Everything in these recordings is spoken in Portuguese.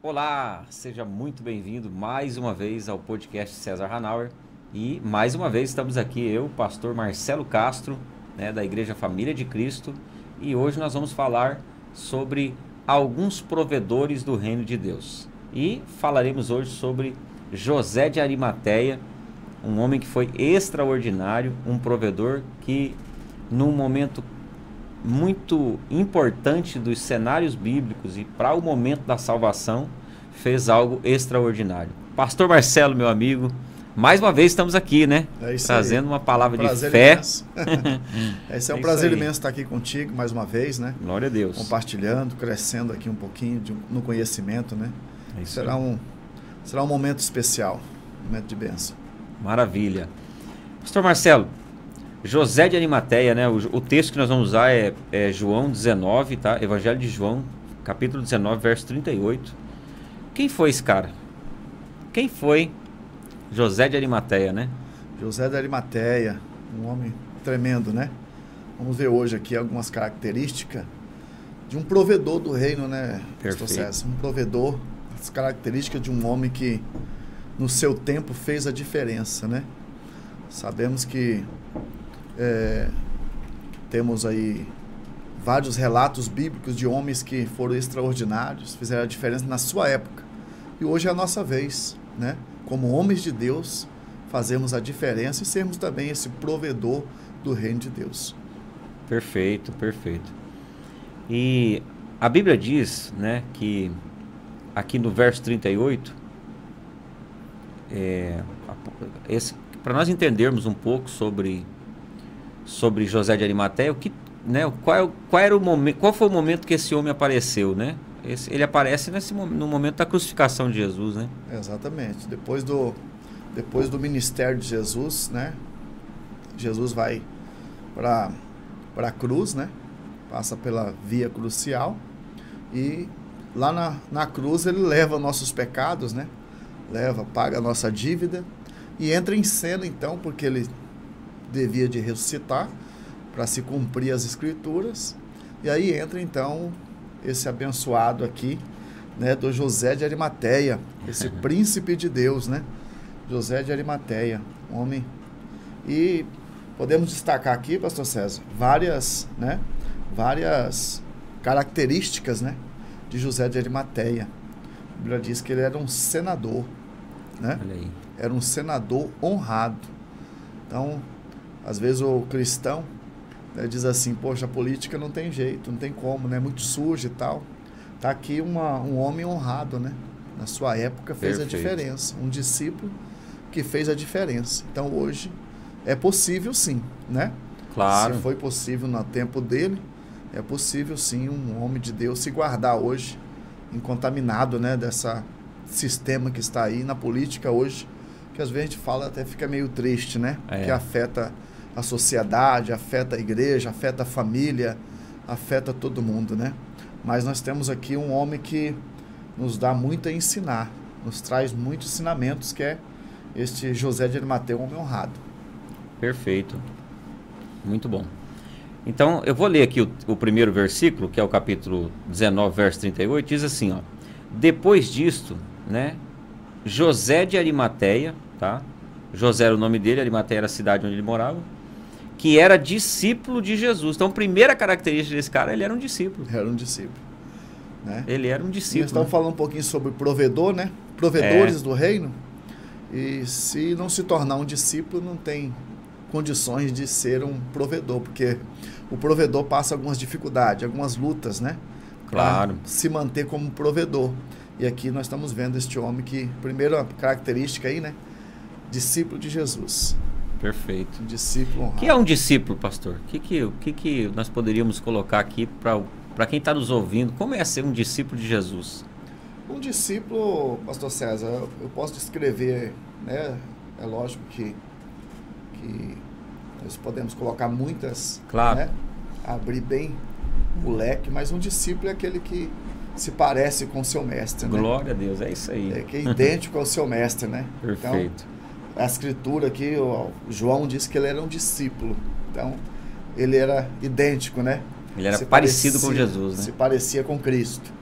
Olá, seja muito bem-vindo mais uma vez ao podcast César Hanauer. E mais uma vez estamos aqui, eu, pastor Marcelo Castro, da Igreja Família de Cristo. E hoje nós vamos falar sobre alguns provedores do reino de Deus. E falaremos hoje sobre José de Arimateia, um homem que foi extraordinário, um provedor que, num momento muito importante dos cenários bíblicos e para o momento da salvação, fez algo extraordinário. Pastor Marcelo, meu amigo, mais uma vez estamos aqui, trazendo uma palavra de fé. Esse é um prazer imenso estar aqui contigo mais uma vez, Glória a Deus. Compartilhando, crescendo aqui um pouquinho no conhecimento, Será um momento especial, um momento de bênção. Maravilha. Pastor Marcelo, José de Arimateia, o texto que nós vamos usar é João 19, tá? Evangelho de João, capítulo 19, verso 38. Quem foi esse cara? Quem foi José de Arimateia, José de Arimateia, um homem tremendo, Vamos ver hoje aqui algumas características de um provedor do reino, Pastor César? Um provedor, as características de um homem que no seu tempo fez a diferença, Sabemos que temos aí vários relatos bíblicos de homens que foram extraordinários, fizeram a diferença na sua época. E hoje é a nossa vez, como homens de Deus, fazermos a diferença e sermos também esse provedor do reino de Deus. Perfeito, perfeito. E a Bíblia diz, que aqui no verso 38, para nós entendermos um pouco sobre José de Arimateia, qual foi o momento que esse homem apareceu, Ele aparece no momento da crucificação de Jesus, Exatamente. Depois do ministério de Jesus, Jesus vai para a cruz, Passa pela via crucial e lá na cruz ele leva nossos pecados, paga a nossa dívida e entra em cena então, porque ele devia de ressuscitar para se cumprir as escrituras, e aí entra então esse abençoado aqui, do José de Arimateia, esse príncipe de Deus, José de Arimateia, homem. E podemos destacar aqui, pastor César, várias características, de José de Arimateia. A Bíblia diz que ele era um senador, Olha aí. Era um senador honrado. Então, às vezes o cristão diz assim, poxa, a política não tem jeito, não tem como, muito suja e tal. Está aqui um homem honrado, na sua época fez Perfeito. A diferença, um discípulo que fez a diferença. Então hoje é possível sim, Claro. Se foi possível no tempo dele, é possível sim um homem de Deus se guardar hoje, incontaminado, dessa sistema que está aí na política hoje, que às vezes a gente fala, até fica meio triste, que afeta a sociedade, afeta a igreja, afeta a família, afeta todo mundo, Mas nós temos aqui um homem que nos dá muito a ensinar, nos traz muitos ensinamentos, que é este José de Arimateia, um homem honrado. Perfeito. Muito bom. Então, eu vou ler aqui o primeiro versículo, que é o capítulo 19, verso 38, diz assim, ó: depois disto, José de Arimateia, tá? José era o nome dele, Arimateia era a cidade onde ele morava, que era discípulo de Jesus. Então, a primeira característica desse cara, ele era um discípulo. Era um discípulo. Ele era um discípulo. Nós estamos falando um pouquinho sobre provedor, Provedores do reino. E se não se tornar um discípulo, não tem condições de ser um provedor, porque o provedor passa algumas dificuldades, algumas lutas, Claro. Para se manter como provedor. E aqui nós estamos vendo este homem que, primeira característica aí, discípulo de Jesus. Perfeito. Um discípulo honrado. O que é um discípulo, pastor? O que nós poderíamos colocar aqui para quem está nos ouvindo? Como é ser um discípulo de Jesus? Um discípulo, pastor César, eu posso descrever, é lógico que nós podemos colocar muitas, Claro. Abrir bem o leque, mas um discípulo é aquele que se parece com o seu mestre. Glória a Deus, é isso aí. Que é idêntico ao seu mestre, Perfeito. Então, a escritura aqui, o João disse que ele era um discípulo. Então, ele era idêntico, Ele era parecido com Jesus, Se parecia com Cristo.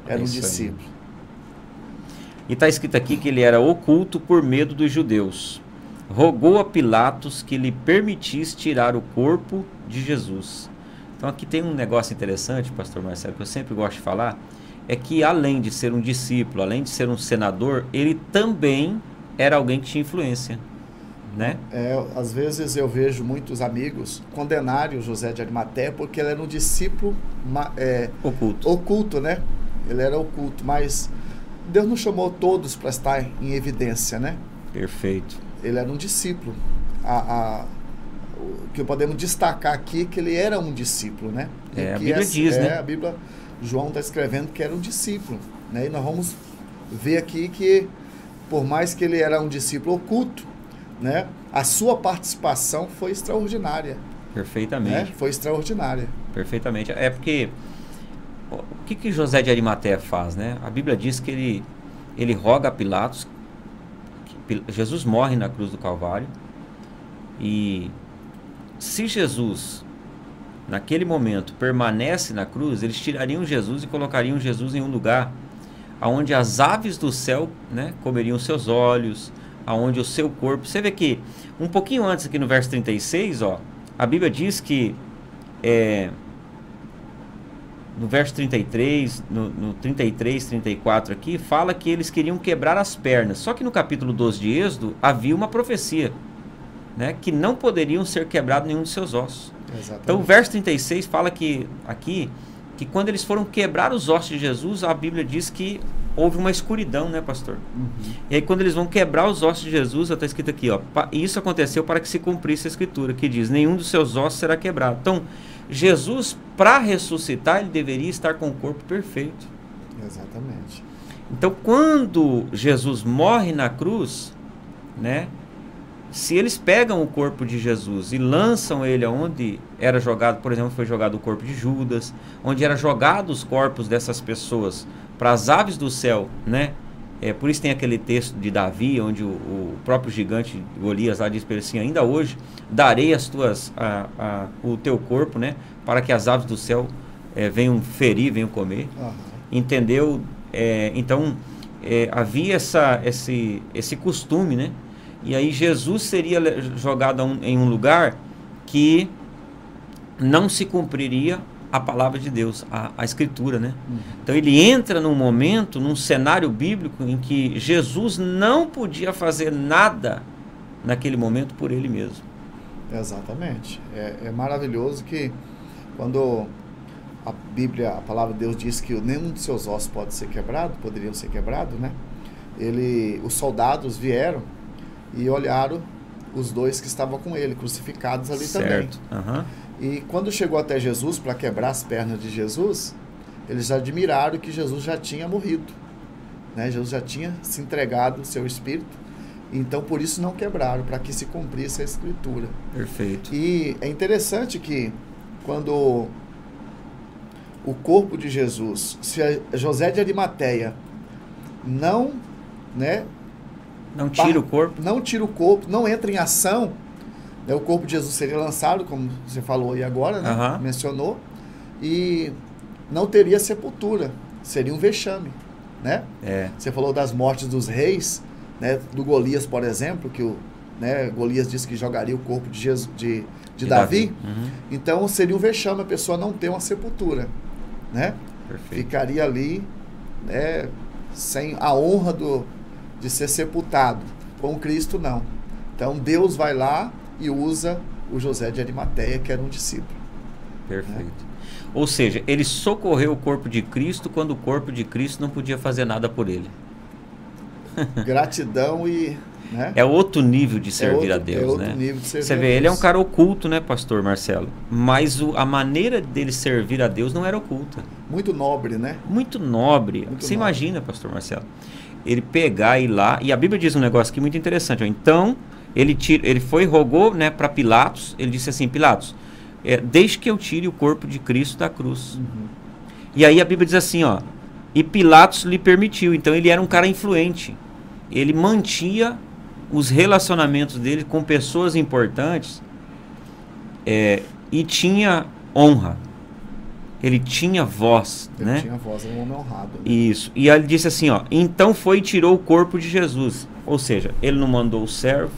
Era um isso discípulo. E está escrito aqui que ele era oculto por medo dos judeus. Rogou a Pilatos que lhe permitisse tirar o corpo de Jesus. Então aqui tem um negócio interessante, pastor Marcelo, que eu sempre gosto de falar, é que além de ser um discípulo, além de ser um senador, ele também era alguém que tinha influência, né? Às vezes eu vejo muitos amigos condenarem o José de Arimateia porque ele era um discípulo oculto, né? Ele era oculto, mas Deus não chamou todos para estar em evidência, né? Perfeito. Ele era um discípulo. O que podemos destacar aqui é que ele era um discípulo, né? A Bíblia diz, né? A Bíblia, João está escrevendo que era um discípulo, né? E nós vamos ver aqui que, por mais que ele era um discípulo oculto, né? A sua participação foi extraordinária. Perfeitamente. Né? Foi extraordinária. Perfeitamente. É porque o que José de Arimateia faz, né? A Bíblia diz que ele roga a Pilatos, que Jesus morre na cruz do Calvário, e se Jesus, naquele momento, permanece na cruz, eles tirariam Jesus e colocariam Jesus em um lugar onde as aves do céu, né, comeriam seus olhos, aonde o seu corpo... Você vê que, um pouquinho antes aqui no verso 36, ó, a Bíblia diz que, no verso 33, no 33, 34 aqui, fala que eles queriam quebrar as pernas. Só que no capítulo 12 de Êxodo, havia uma profecia, né, que não poderiam ser quebrados nenhum de seus ossos. Exatamente. Então o verso 36 fala que quando eles foram quebrar os ossos de Jesus, a Bíblia diz que houve uma escuridão, né, pastor? Uhum. E aí quando eles vão quebrar os ossos de Jesus, está escrito aqui, ó, isso aconteceu para que se cumprisse a escritura, que diz, nenhum dos seus ossos será quebrado. Então, Jesus, para ressuscitar, ele deveria estar com o corpo perfeito. Exatamente. Então, quando Jesus morre na cruz, né, se eles pegam o corpo de Jesus e lançam ele aonde era jogado, por exemplo, foi jogado o corpo de Judas, onde era jogado os corpos dessas pessoas para as aves do céu, né? Por isso tem aquele texto de Davi, onde o próprio gigante Golias lá diz para ele assim, ainda hoje darei o teu corpo, né? Para que as aves do céu venham ferir, venham comer. Uhum. Entendeu? Então, havia esse costume, né? E aí Jesus seria jogado em um lugar que não se cumpriria a palavra de Deus, a escritura, né? Uhum. Então ele entra num momento, num cenário bíblico em que Jesus não podia fazer nada naquele momento por ele mesmo. Exatamente. É maravilhoso que quando a Bíblia, a palavra de Deus diz que nenhum de seus ossos poderiam ser quebrados, né? Os soldados vieram e olharam os dois que estavam com ele, crucificados ali certo. também. Uhum. E quando chegou até Jesus, para quebrar as pernas de Jesus, eles admiraram que Jesus já tinha morrido, né? Jesus já tinha se entregado o seu espírito, então por isso não quebraram, para que se cumprisse a escritura. Perfeito. E é interessante que quando o corpo de Jesus, se José de Arimateia não tira o corpo, não entra em ação, né, o corpo de Jesus seria lançado, como você falou aí agora, né? Uhum. Mencionou, e não teria sepultura, seria um vexame, né? Você falou das mortes dos reis, né? Do Golias, por exemplo, que Golias disse que jogaria o corpo de Davi. Uhum. Então seria um vexame a pessoa não ter uma sepultura, né? Perfeito. Ficaria ali, né, sem a honra de ser sepultado. Com Cristo, não. Então Deus vai lá e usa o José de Arimateia, que era um discípulo. Perfeito. Né? Ou seja, ele socorreu o corpo de Cristo quando o corpo de Cristo não podia fazer nada por ele. Gratidão e... Né? É outro nível de servir a Deus, outro né? nível de servir Você vê, a Deus. ele é um cara oculto, né, pastor Marcelo? Mas a maneira dele servir a Deus não era oculta. Muito nobre, né? Muito nobre. Você imagina, pastor Marcelo, ele pegar e ir lá, e a Bíblia diz um negócio aqui muito interessante, ó. Então, ele foi e rogou, né, para Pilatos, ele disse assim, Pilatos, deixe que eu tire o corpo de Cristo da cruz. Uhum. E aí a Bíblia diz assim, ó, e Pilatos lhe permitiu, então ele era um cara influente, ele mantinha os relacionamentos dele com pessoas importantes, e tinha honra. ele tinha voz, Ele né? tinha voz, era um homem honrado. Né? Isso. E aí ele disse assim, ó, então foi e tirou o corpo de Jesus. Ou seja, ele não mandou o servo,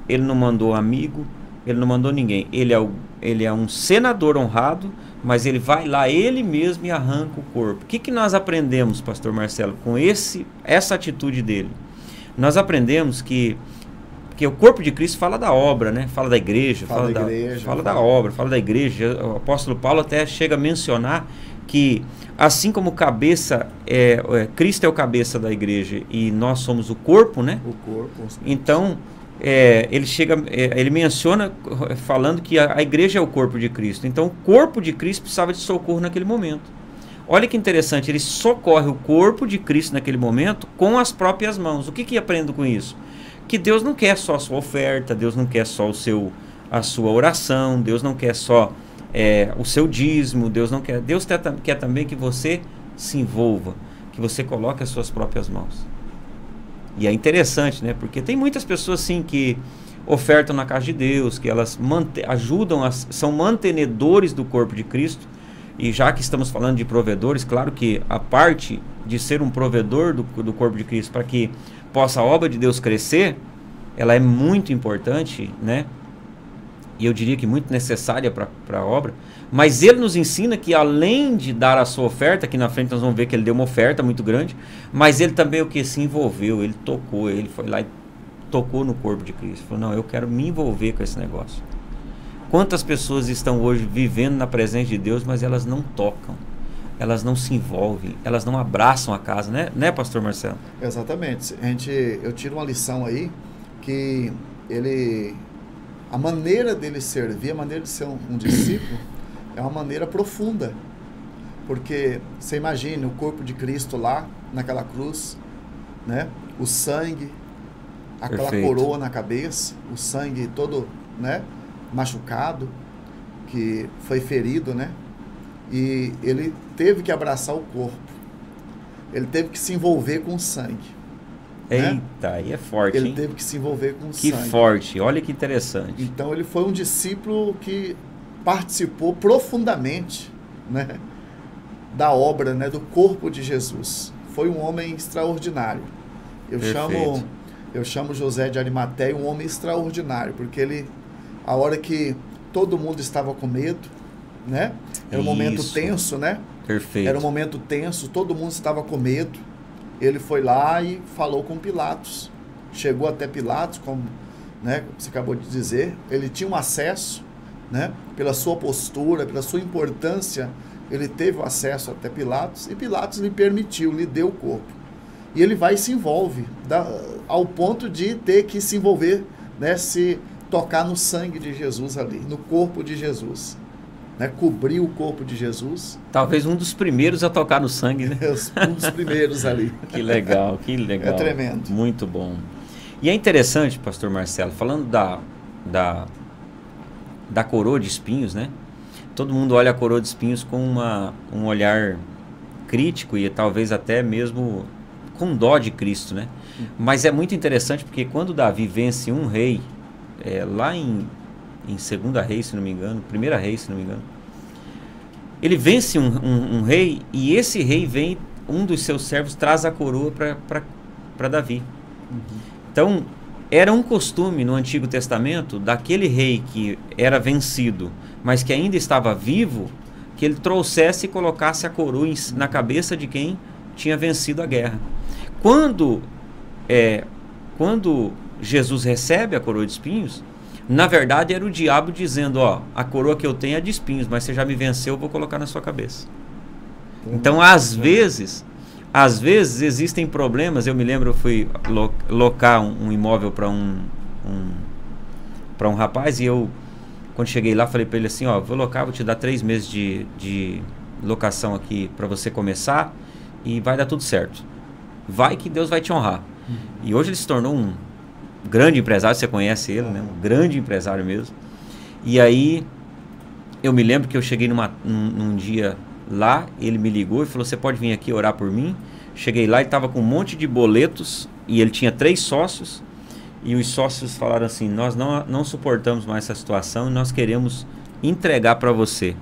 ele não mandou amigo, ele não mandou ninguém. Ele é um senador honrado, mas ele vai lá ele mesmo e arranca o corpo. O que nós aprendemos, pastor Marcelo, com essa atitude dele? Nós aprendemos que o corpo de Cristo fala da obra, né? Fala da igreja, fala da obra, fala da igreja. O apóstolo Paulo até chega a mencionar que assim como Cristo é o cabeça da igreja e nós somos o corpo, né? O corpo. Então, ele menciona falando que a igreja é o corpo de Cristo. Então, o corpo de Cristo precisava de socorro naquele momento. Olha que interessante, ele socorre o corpo de Cristo naquele momento com as próprias mãos. O que aprendo com isso? Que Deus não quer só a sua oferta, Deus não quer só a sua oração, Deus não quer só o seu dízimo, Deus quer também que você se envolva, que você coloque as suas próprias mãos. E é interessante, né? Porque tem muitas pessoas assim que ofertam na casa de Deus, que elas são mantenedores do corpo de Cristo. E já que estamos falando de provedores, claro que a parte de ser um provedor do corpo de Cristo para que possa a obra de Deus crescer, ela é muito importante, né? E eu diria que muito necessária para a obra. Mas ele nos ensina que além de dar a sua oferta, que na frente nós vamos ver que ele deu uma oferta muito grande, mas ele também se envolveu, ele tocou, ele foi lá e tocou no corpo de Cristo. Falou, não, eu quero me envolver com esse negócio. Quantas pessoas estão hoje vivendo na presença de Deus, mas elas não tocam, elas não se envolvem, elas não abraçam a casa, né, pastor Marcelo? Exatamente. Eu tiro uma lição aí, que a maneira dele servir, a maneira de ser um discípulo, é uma maneira profunda. Porque você imagine o corpo de Cristo lá, naquela cruz, né? O sangue, aquela coroa na cabeça, o sangue todo, né? Machucado, que foi ferido, né? E ele teve que abraçar o corpo. Ele teve que se envolver com o sangue. Eita, né? Aí é forte, Ele hein? teve que se envolver com o sangue. Que forte, olha que interessante. Então ele foi um discípulo que participou profundamente, né, da obra, né, do corpo de Jesus. Foi um homem extraordinário. Eu chamo José de Arimateia um homem extraordinário, porque a hora que todo mundo estava com medo, né? Era um momento tenso, né? Perfeito. Era um momento tenso, todo mundo estava com medo. Ele foi lá e falou com Pilatos. Chegou até Pilatos, como, né, você acabou de dizer. Ele tinha um acesso, né? Pela sua postura, pela sua importância, ele teve o acesso até Pilatos, e Pilatos lhe permitiu, lhe deu o corpo. E ele vai e se envolve, ao ponto de ter que se envolver, né, se tocar no sangue de Jesus ali, no corpo de Jesus, né, cobrir o corpo de Jesus. Talvez um dos primeiros a tocar no sangue, né? Um dos primeiros ali. Que legal, que legal. É tremendo. Muito bom. E é interessante, pastor Marcelo, falando da coroa de espinhos, né? Todo mundo olha a coroa de espinhos com um olhar crítico e talvez até mesmo com dó de Cristo, né? Mas é muito interessante porque quando Davi vence um rei, lá em 2ª Reis, se não me engano, 1ª Reis, se não me engano, ele vence um rei e esse rei vem, um dos seus servos traz a coroa para Davi. Então, era um costume no Antigo Testamento daquele rei que era vencido, mas que ainda estava vivo, que ele trouxesse e colocasse a coroa na cabeça de quem tinha vencido a guerra. Quando Jesus recebe a coroa de espinhos, na verdade era o diabo dizendo, ó, a coroa que eu tenho é de espinhos, mas você já me venceu, eu vou colocar na sua cabeça. Então, às vezes existem problemas. Eu me lembro, eu fui locar um imóvel para um rapaz, e eu, quando cheguei lá, falei para ele assim, ó, vou locar, vou te dar 3 meses de locação aqui para você começar e vai dar tudo certo. Vai que Deus vai te honrar. E hoje ele se tornou um grande empresário, você conhece ele, né? Um grande empresário mesmo. E aí, eu me lembro que eu cheguei num dia lá, ele me ligou e falou, você pode vir aqui orar por mim? Cheguei lá e estava com um monte de boletos, e ele tinha 3 sócios, e os sócios falaram assim, nós não suportamos mais essa situação e nós queremos entregar para você.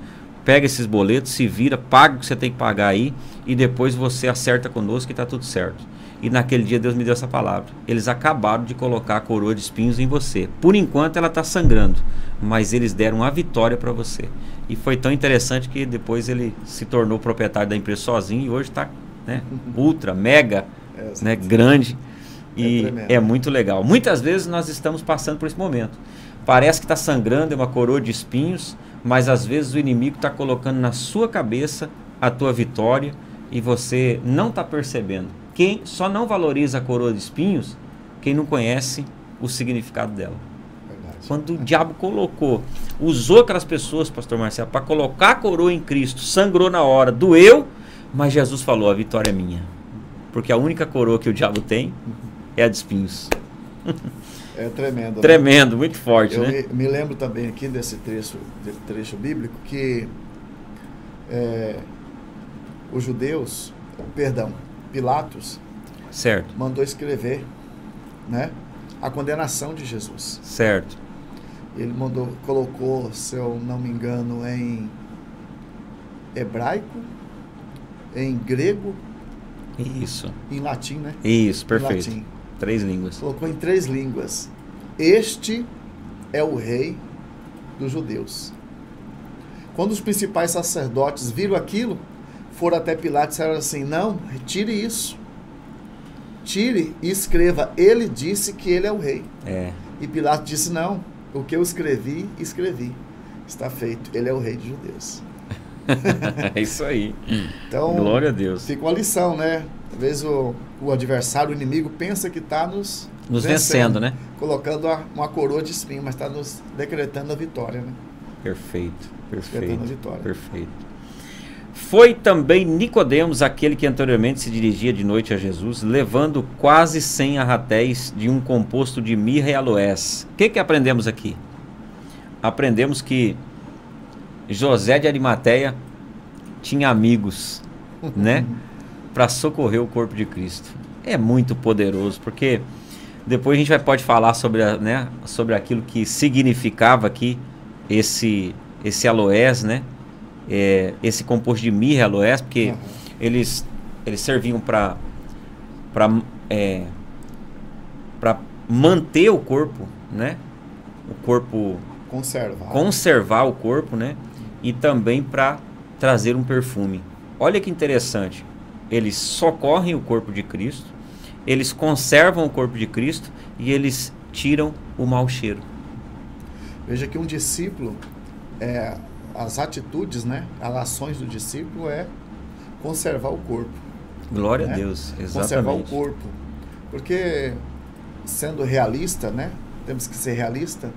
pega esses boletos, se vira, paga o que você tem que pagar aí e depois você acerta conosco e está tudo certo. E naquele dia Deus me deu essa palavra. Eles acabaram de colocar a coroa de espinhos em você. Por enquanto ela está sangrando, mas eles deram a vitória para você. E foi tão interessante que depois ele se tornou proprietário da empresa sozinho e hoje está, né, ultra, mega, né, grande. E é muito legal. Muitas vezes nós estamos passando por esse momento. Parece que está sangrando, é uma coroa de espinhos, mas às vezes o inimigo está colocando na sua cabeça a tua vitória e você não está percebendo. Quem só não valoriza a coroa de espinhos, quem não conhece o significado dela. Verdade. Quando o diabo usou aquelas pessoas, pastor Marcelo, para colocar a coroa em Cristo, sangrou na hora, doeu, mas Jesus falou, a vitória é minha. Porque a única coroa que o diabo tem é a de espinhos. É tremendo. Tremendo, né? Muito forte, Eu né? me lembro também aqui desse trecho bíblico que os judeus, Pilatos, certo, mandou escrever, né, a condenação de Jesus. Certo. Ele colocou, se eu não me engano, em hebraico, em grego, isso, em latim, né? Isso, perfeito. Latim. 3 línguas. Colocou em 3 línguas. Este é o rei dos judeus. Quando os principais sacerdotes viram aquilo, foram até Pilatos e disseram assim, não, retire isso. Tire e escreva, ele disse que ele é o rei. E Pilatos disse, não, o que eu escrevi, está feito, ele é o rei dos judeus. É isso aí. Então, glória a Deus. Fica uma lição, né? Às vezes o adversário, o inimigo, pensa que está nos vencendo, né? Colocando uma coroa de espinho, mas está nos decretando a vitória, né? Perfeito, perfeito. Decretando a vitória. Perfeito. Foi também Nicodemos, aquele que anteriormente se dirigia de noite a Jesus, levando quase 100 arratéis de um composto de mirra e aloés. O que aprendemos aqui? Aprendemos que José de Arimateia tinha amigos, né? Para socorrer o corpo de Cristo. É muito poderoso, porque depois a gente pode falar sobre, sobre aquilo que significava aqui esse aloés, né? Esse composto de mirra e aloés, porque eles serviam para manter o corpo, né? O corpo conservar o corpo, né? E também para trazer um perfume. Olha que interessante. Eles socorrem o corpo de Cristo, eles conservam o corpo de Cristo e eles tiram o mau cheiro. Veja que um discípulo, as atitudes, né, as ações do discípulo é conservar o corpo. Glória a Deus, exatamente. Conservar o corpo. Porque, sendo realista, né, temos que ser realista,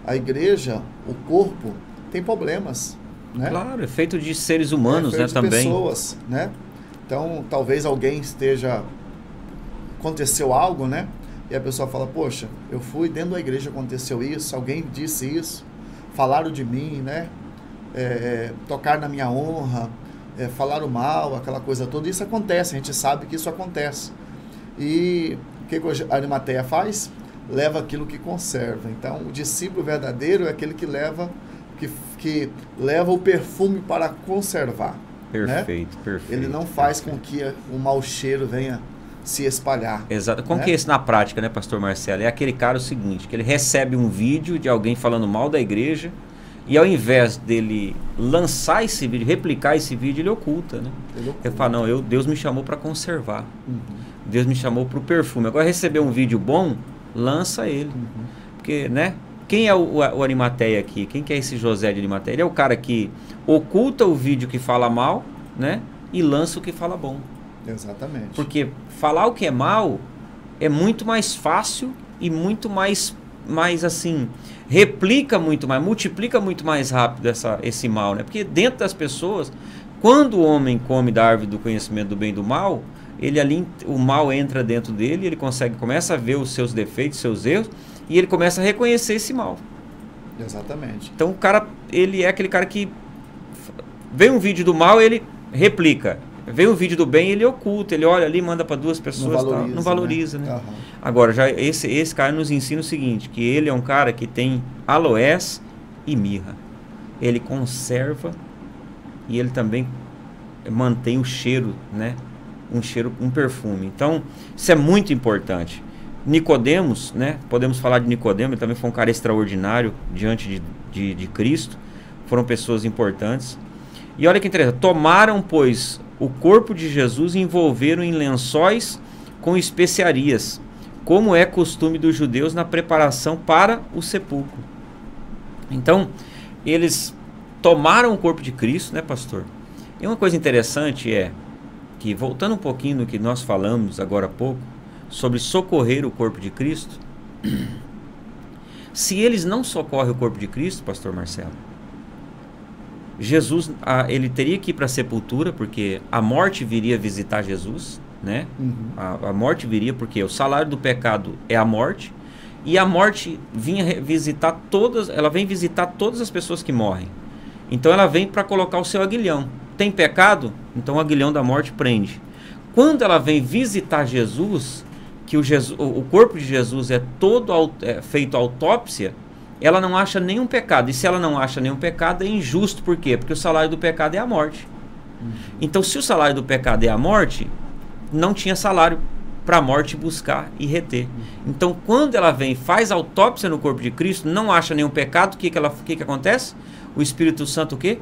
a igreja, o corpo, tem problemas. Né? Claro, é feito de seres humanos, né, também. Pessoas, né? Então, talvez alguém aconteceu algo, né? E a pessoa fala, poxa, eu fui dentro da igreja, aconteceu isso, alguém disse isso, falaram de mim, né? Tocar na minha honra, falaram mal, aquela coisa toda. Isso acontece, a gente sabe que isso acontece. E o que a Arimateia faz? Leva aquilo que conserva. Então, o discípulo verdadeiro é aquele que leva o perfume para conservar. Perfeito, né? Perfeito. Ele não faz com que o mau cheiro venha se espalhar. Exato. Como que é isso na prática, né, pastor Marcelo? É aquele cara o seguinte, que ele recebe um vídeo de alguém falando mal da igreja e ao invés dele lançar esse vídeo, replicar esse vídeo, ele oculta, né? Ele fala, não, Deus me chamou para conservar. Deus me chamou para o perfume. Agora receber um vídeo bom, lança ele. Porque, né? Quem é o Arimateia aqui? Quem que é esse José de Arimateia? Ele é o cara que oculta o vídeo que fala mal, né? E lança o que fala bom. Exatamente. Porque falar o que é mal é muito mais fácil e muito mais assim, replica muito mais, multiplica muito mais rápido esse mal, né? Porque dentro das pessoas, quando o homem come da árvore do conhecimento do bem e do mal, o mal entra dentro dele, ele começa a ver os seus defeitos, seus erros, e ele começa a reconhecer esse mal. Exatamente. Então o cara, ele é aquele cara que vê um vídeo do mal, ele replica. Vê um vídeo do bem, ele oculta, ele olha ali, manda para 2 pessoas, não valoriza, né? Uhum. Agora, já esse cara nos ensina o seguinte, que ele é um cara que tem aloés e mirra. Ele conserva e ele também mantém o cheiro, né? Um perfume. Então, isso é muito importante. Nicodemos, né? Podemos falar de Nicodemos, ele também foi um cara extraordinário diante de Cristo. Foram pessoas importantes. E olha que interessante, tomaram, pois, o corpo de Jesus e envolveram em lençóis com especiarias, como é costume dos judeus na preparação para o sepulcro. Então, eles tomaram o corpo de Cristo, né, pastor? E uma coisa interessante é que, voltando um pouquinho no que nós falamos agora há pouco, sobre socorrer o corpo de Cristo, se eles não socorrem o corpo de Cristo, pastor Marcelo, Jesus, ele teria que ir para a sepultura, porque a morte viria visitar Jesus, né? A morte viria porque o salário do pecado é a morte, e a morte vinha visitar ela vem visitar todas as pessoas que morrem. Então ela vem para colocar o seu aguilhão. Tem pecado? Então o aguilhão da morte prende. Quando ela vem visitar Jesus, que o corpo de Jesus é todo feito autópsia, ela não acha nenhum pecado. E se ela não acha nenhum pecado, é injusto. Por quê? Porque o salário do pecado é a morte. Então, se o salário do pecado é a morte, não tinha salário para a morte buscar e reter. Então, quando ela vem e faz autópsia no corpo de Cristo, não acha nenhum pecado, o que acontece? O Espírito Santo o quê?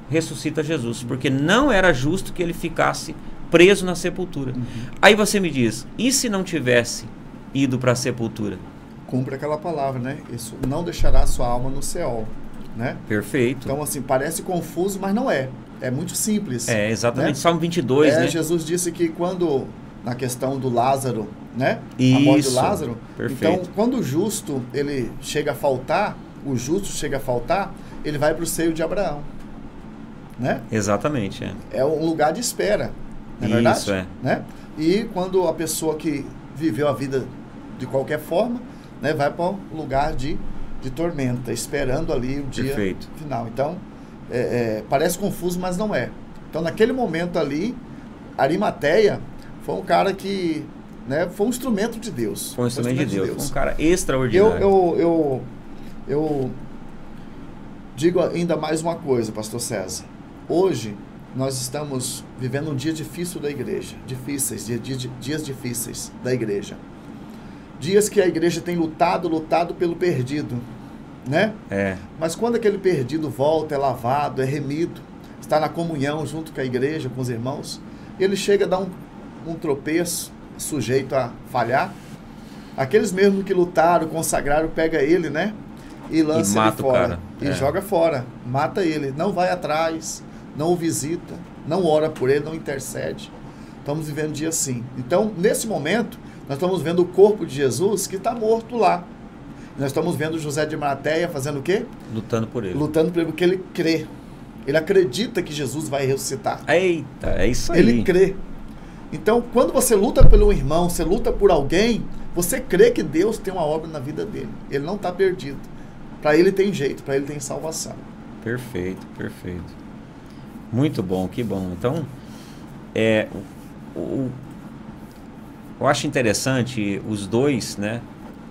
Ressuscita Jesus. Porque não era justo que ele ficasse preso na sepultura. Aí você me diz, e se não tivesse ido para a sepultura? Cumpre aquela palavra, né? Isso não deixará a sua alma no Seol, né? Perfeito. Então, assim, parece confuso, mas não é. É muito simples. É, exatamente. Né? Salmo 22, né? Jesus disse que quando, na questão do Lázaro, né? Isso, a morte do Lázaro. perfeito. Então, quando o justo, ele chega a faltar, ele vai para o seio de Abraão, né? Exatamente, é. É um lugar de espera, não é verdade? Isso, é. Né? E quando a pessoa que viveu a vida de qualquer forma, né, vai para um lugar de tormenta, esperando ali o dia Perfeito. final. Então, parece confuso, mas não é. Então, naquele momento ali, Arimateia foi um cara que, né, foi um instrumento de Deus. Foi um instrumento de Deus. Foi um cara extraordinário. Eu digo ainda mais uma coisa, pastor César. Hoje, nós estamos vivendo um dia difícil da igreja. Dias difíceis da igreja. Dias que a igreja tem lutado pelo perdido, né? É. Mas quando aquele perdido volta, é lavado, é remido, está na comunhão junto com a igreja, com os irmãos, ele chega a dar um tropeço, sujeito a falhar. Aqueles mesmos que lutaram, consagraram, pega ele, né? E lança ele fora. E joga fora, mata ele. Não vai atrás, não o visita, não ora por ele, não intercede. Estamos vivendo um dia assim. Então, nesse momento, nós estamos vendo o corpo de Jesus que está morto lá. Nós estamos vendo José de Arimateia fazendo o quê? Lutando por ele. Lutando por ele, porque ele crê. Ele acredita que Jesus vai ressuscitar. Eita, é isso aí. Ele crê. Então, quando você luta pelo irmão, você luta por alguém, você crê que Deus tem uma obra na vida dele. Ele não está perdido. Para ele tem jeito, para ele tem salvação. Perfeito, perfeito. Muito bom, que bom. Então, eu acho interessante os dois, né?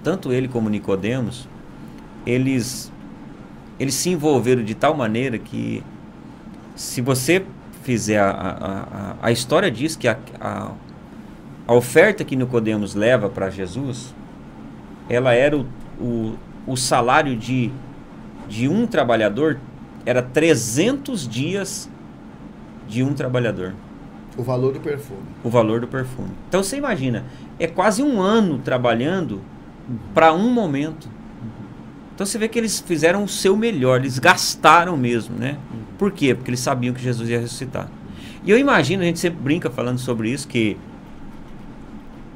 Tanto ele como Nicodemos, eles se envolveram de tal maneira que, se você fizer a história diz que a oferta que Nicodemos leva para Jesus, ela era o salário de um trabalhador, era 300 dias de um trabalhador. O valor do perfume. O valor do perfume. Então você imagina, é quase um ano trabalhando para um momento. Então você vê que eles fizeram o seu melhor, eles gastaram mesmo, né? Por quê? Porque eles sabiam que Jesus ia ressuscitar. E eu imagino, a gente sempre brinca falando sobre isso, que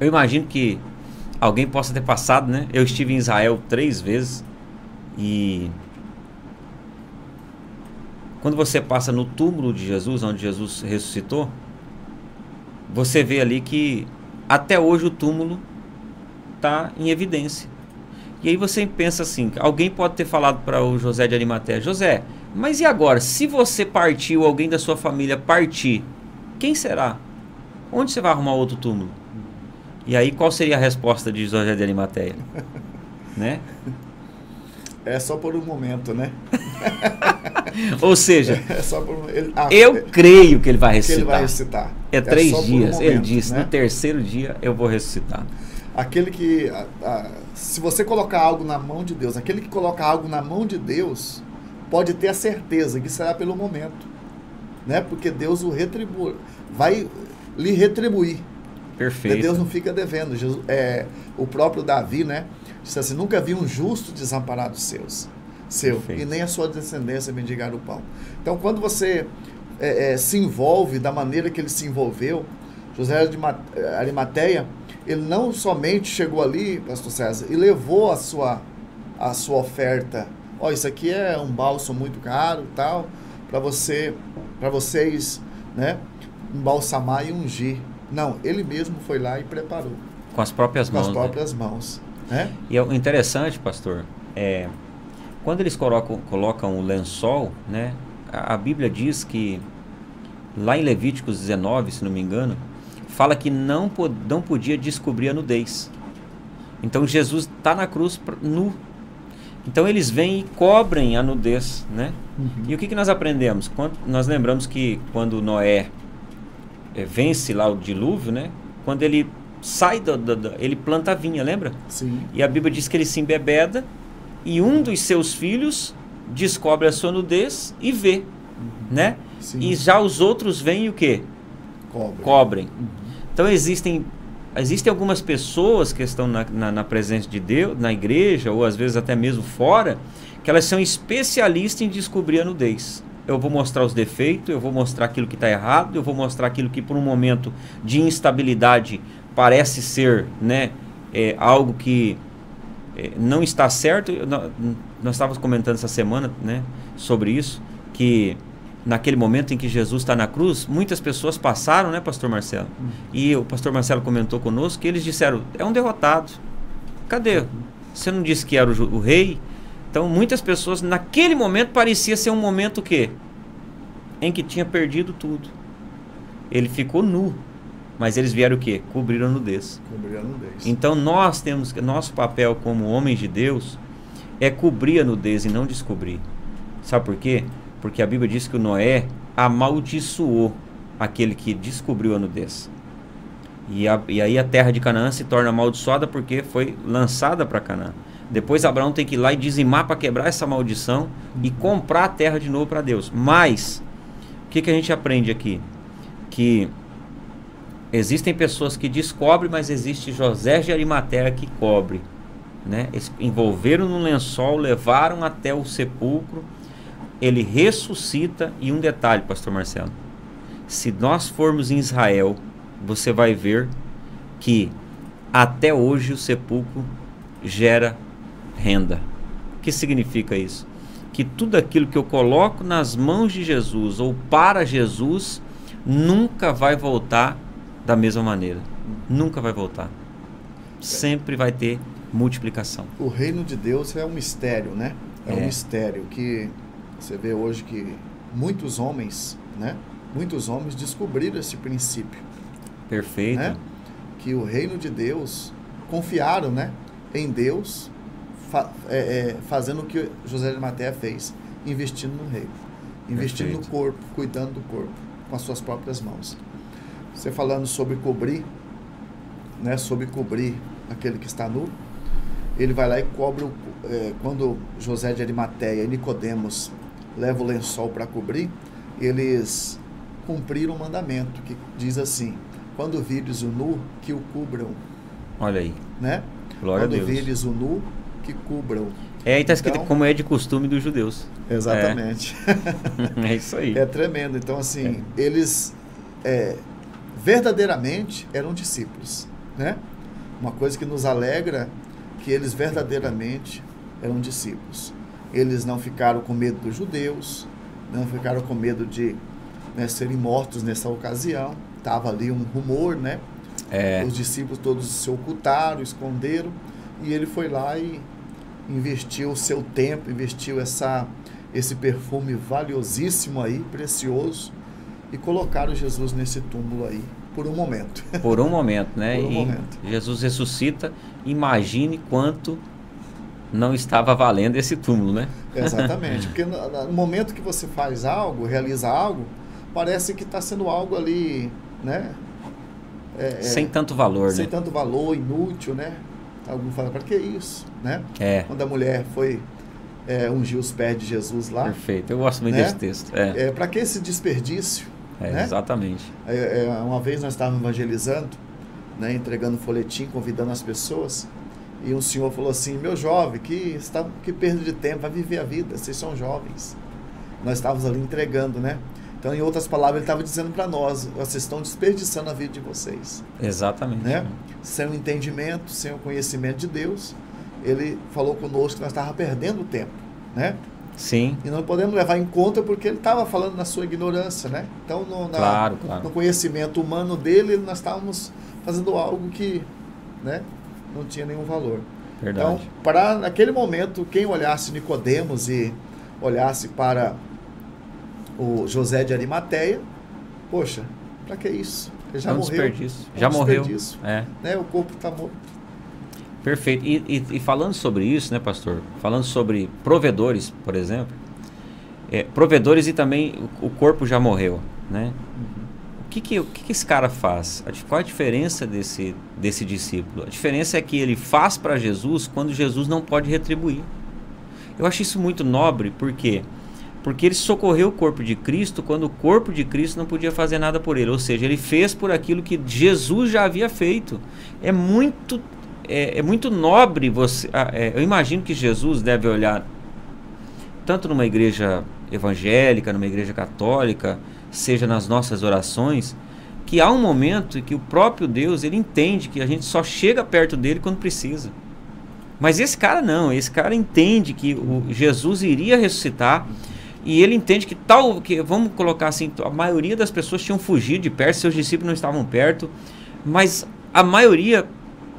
eu imagino que alguém possa ter passado, né? Eu estive em Israel 3 vezes e quando você passa no túmulo de Jesus, onde Jesus ressuscitou, você vê ali que até hoje o túmulo está em evidência. E aí você pensa assim, alguém pode ter falado para o José de Arimateia, José, mas e agora, se você partir ou alguém da sua família partir, quem será? Onde você vai arrumar outro túmulo? E aí qual seria a resposta de José de Arimateia? Né? É só por um momento, né? Ou seja, é só por eu creio que ele vai que ele vai ressuscitar. ressuscitar. É 3 só por um dias. momento, Ele disse, né? no terceiro dia eu vou ressuscitar. Aquele que, se você colocar algo na mão de Deus, aquele que coloca algo na mão de Deus, pode ter a certeza que será pelo momento, né? Porque Deus vai lhe retribuir. Perfeito. Deus não fica devendo. O próprio Davi, né? Disse assim: nunca vi um justo desamparado seu, e nem a sua descendência mendigar o pão. Então, quando você se envolve da maneira que ele se envolveu, José de Arimateia, ele não somente chegou ali, pastor César, e levou a sua oferta. Isso aqui é um bálsamo muito caro, tal, para vocês, né, embalsamar e ungir. Não, ele mesmo foi lá e preparou. Com as próprias mãos. Com as próprias mãos. Né? E é interessante, pastor, quando eles colocam o lençol, né, a Bíblia diz que, lá em Levíticos 19, se não me engano, fala que não podia descobrir a nudez. Então Jesus está na cruz nu. Então eles vêm e cobrem a nudez, né? Uhum. E o que nós aprendemos? Nós lembramos que quando Noé vence lá o dilúvio, né? Quando ele sai, ele planta a vinha, lembra? Sim. E a Bíblia diz que ele se embebeda e um dos seus filhos descobre a sua nudez e vê, né? Sim. E já os outros vêm e o quê? Cobrem. Uhum. Então existem algumas pessoas que estão na presença de Deus, na igreja, ou às vezes até mesmo fora, que elas são especialistas em descobrir a nudez. Eu vou mostrar os defeitos, eu vou mostrar aquilo que está errado, eu vou mostrar aquilo que por um momento de instabilidade parece ser, né, algo que não está certo. Nós estávamos comentando essa semana, né, sobre isso, que naquele momento em que Jesus está na cruz, muitas pessoas passaram, né, pastor Marcelo? E o pastor Marcelo comentou conosco que eles disseram: é um derrotado. Cadê? Você não disse que era o rei? Então muitas pessoas, naquele momento, parecia ser um momento o quê? Em que tinha perdido tudo. Ele ficou nu. Mas eles vieram o quê? Cobriram a nudez. Então nosso papel como homens de Deus é cobrir a nudez e não descobrir. Sabe por quê? Porque a Bíblia diz que o Noé amaldiçoou aquele que descobriu a nudez. E aí a terra de Canaã se torna amaldiçoada porque foi lançada para Canaã. Depois Abraão tem que ir lá e dizimar para quebrar essa maldição e comprar a terra de novo para Deus. Mas, o que a gente aprende aqui? Que existem pessoas que descobrem, mas existe José de Arimateia que cobre, né? Eles envolveram num lençol, levaram até o sepulcro. Ele ressuscita. E um detalhe, pastor Marcelo, se nós formos em Israel, você vai ver que até hoje o sepulcro gera renda. O que significa isso? Que tudo aquilo que eu coloco nas mãos de Jesus ou para Jesus nunca vai voltar da mesma maneira. Nunca vai voltar. Sempre vai ter multiplicação. O reino de Deus é um mistério, né? Um mistério que você vê hoje que muitos homens, né? Muitos homens descobriram esse princípio. Perfeito. Né? Que o reino de Deus, confiaram, né, em Deus, fazendo o que José de Arimateia fez, investindo no reino, investindo no corpo, cuidando do corpo, com as suas próprias mãos. Você falando sobre cobrir, né, sobre cobrir aquele que está nu, ele vai lá e cobre, quando José de Arimateia e Nicodemos levam o lençol para cobrir, eles cumpriram o mandamento que diz assim: quando vires o nu, que o cubram. Olha aí. Né? Glória quando a Deus. Vires o nu, que cubram. E está escrito então, como é de costume dos judeus. Exatamente. É isso aí. É tremendo. Então, assim, eles verdadeiramente eram discípulos, né? Uma coisa que nos alegra, que eles verdadeiramente eram discípulos. Eles não ficaram com medo dos judeus, não ficaram com medo de, né, serem mortos nessa ocasião. Estava ali um rumor, né? Os discípulos todos se ocultaram, esconderam, e ele foi lá e investiu o seu tempo, investiu esse perfume valiosíssimo aí, precioso, e colocaram Jesus nesse túmulo aí, por um momento. Por um momento, né? Por um momento. Jesus ressuscita. Imagine quanto não estava valendo esse túmulo, né? Exatamente, porque no momento que você faz algo, realiza algo, parece que está sendo algo ali, né? Sem tanto valor, sem né? tanto valor, inútil, né? Algum fala, para que isso, né? É. Quando a mulher foi ungir os pés de Jesus lá. Perfeito, eu gosto muito, né, desse texto. Para que esse desperdício? Né? Exatamente. Uma vez nós estávamos evangelizando, né, entregando folhetim, convidando as pessoas, e um senhor falou assim: meu jovem, que perda de tempo, vai viver a vida, vocês são jovens. Nós estávamos ali entregando, né? Então, em outras palavras, ele estava dizendo para nós: vocês estão desperdiçando a vida de vocês. Exatamente. Né? Sem o entendimento, sem o conhecimento de Deus, ele falou conosco que nós estávamos perdendo tempo, né? Sim. E não podemos levar em conta porque ele estava falando na sua ignorância, né? Então, claro. no conhecimento humano dele, nós estávamos fazendo algo que, né, não tinha nenhum valor. Verdade. Então, naquele momento, quem olhasse Nicodemos e olhasse para o José de Arimateia, poxa, para que isso? Ele já morreu. Desperdício. Já morreu. Né? O corpo está morto. Perfeito. E falando sobre isso, né, pastor? Falando sobre provedores, por exemplo, provedores e também o corpo já morreu, né? Uhum. O que esse cara faz? Qual a diferença desse discípulo? A diferença é que ele faz para Jesus quando Jesus não pode retribuir. Eu acho isso muito nobre, por quê? Porque ele socorreu o corpo de Cristo quando o corpo de Cristo não podia fazer nada por ele. Ou seja, ele fez por aquilo que Jesus já havia feito. É muito nobre você. Eu imagino que Jesus deve olhar, tanto numa igreja evangélica, numa igreja católica, seja nas nossas orações, que há um momento em que o próprio Deus, ele entende que a gente só chega perto dele quando precisa. Mas esse cara não, esse cara entende que Jesus iria ressuscitar, e ele entende que vamos colocar assim, a maioria das pessoas tinham fugido de perto, seus discípulos não estavam perto, mas a maioria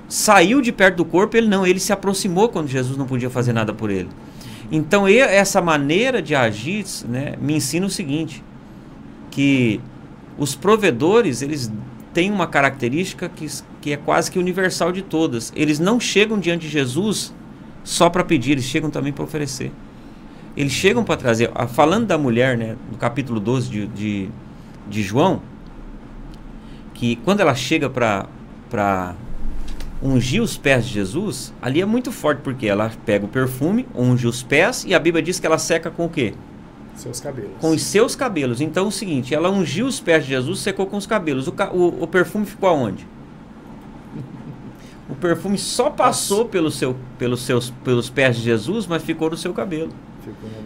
saiu de perto do corpo, ele se aproximou quando Jesus não podia fazer nada por ele. Então essa maneira de agir, né, me ensina o seguinte, que os provedores, eles têm uma característica que é quase que universal de todas. Eles não chegam diante de Jesus só para pedir, eles chegam também para oferecer. Eles chegam para trazer. Falando da mulher, né, no capítulo 12 de João, que quando ela chega para ungir os pés de Jesus, ali é muito forte, porque ela pega o perfume, unge os pés, e a Bíblia diz que ela seca com o quê? Seus cabelos. Com os seus cabelos. Então é o seguinte, ela ungiu os pés de Jesus, secou com os cabelos. O perfume ficou aonde? O perfume só passou pelos pés de Jesus, mas ficou no seu cabelo.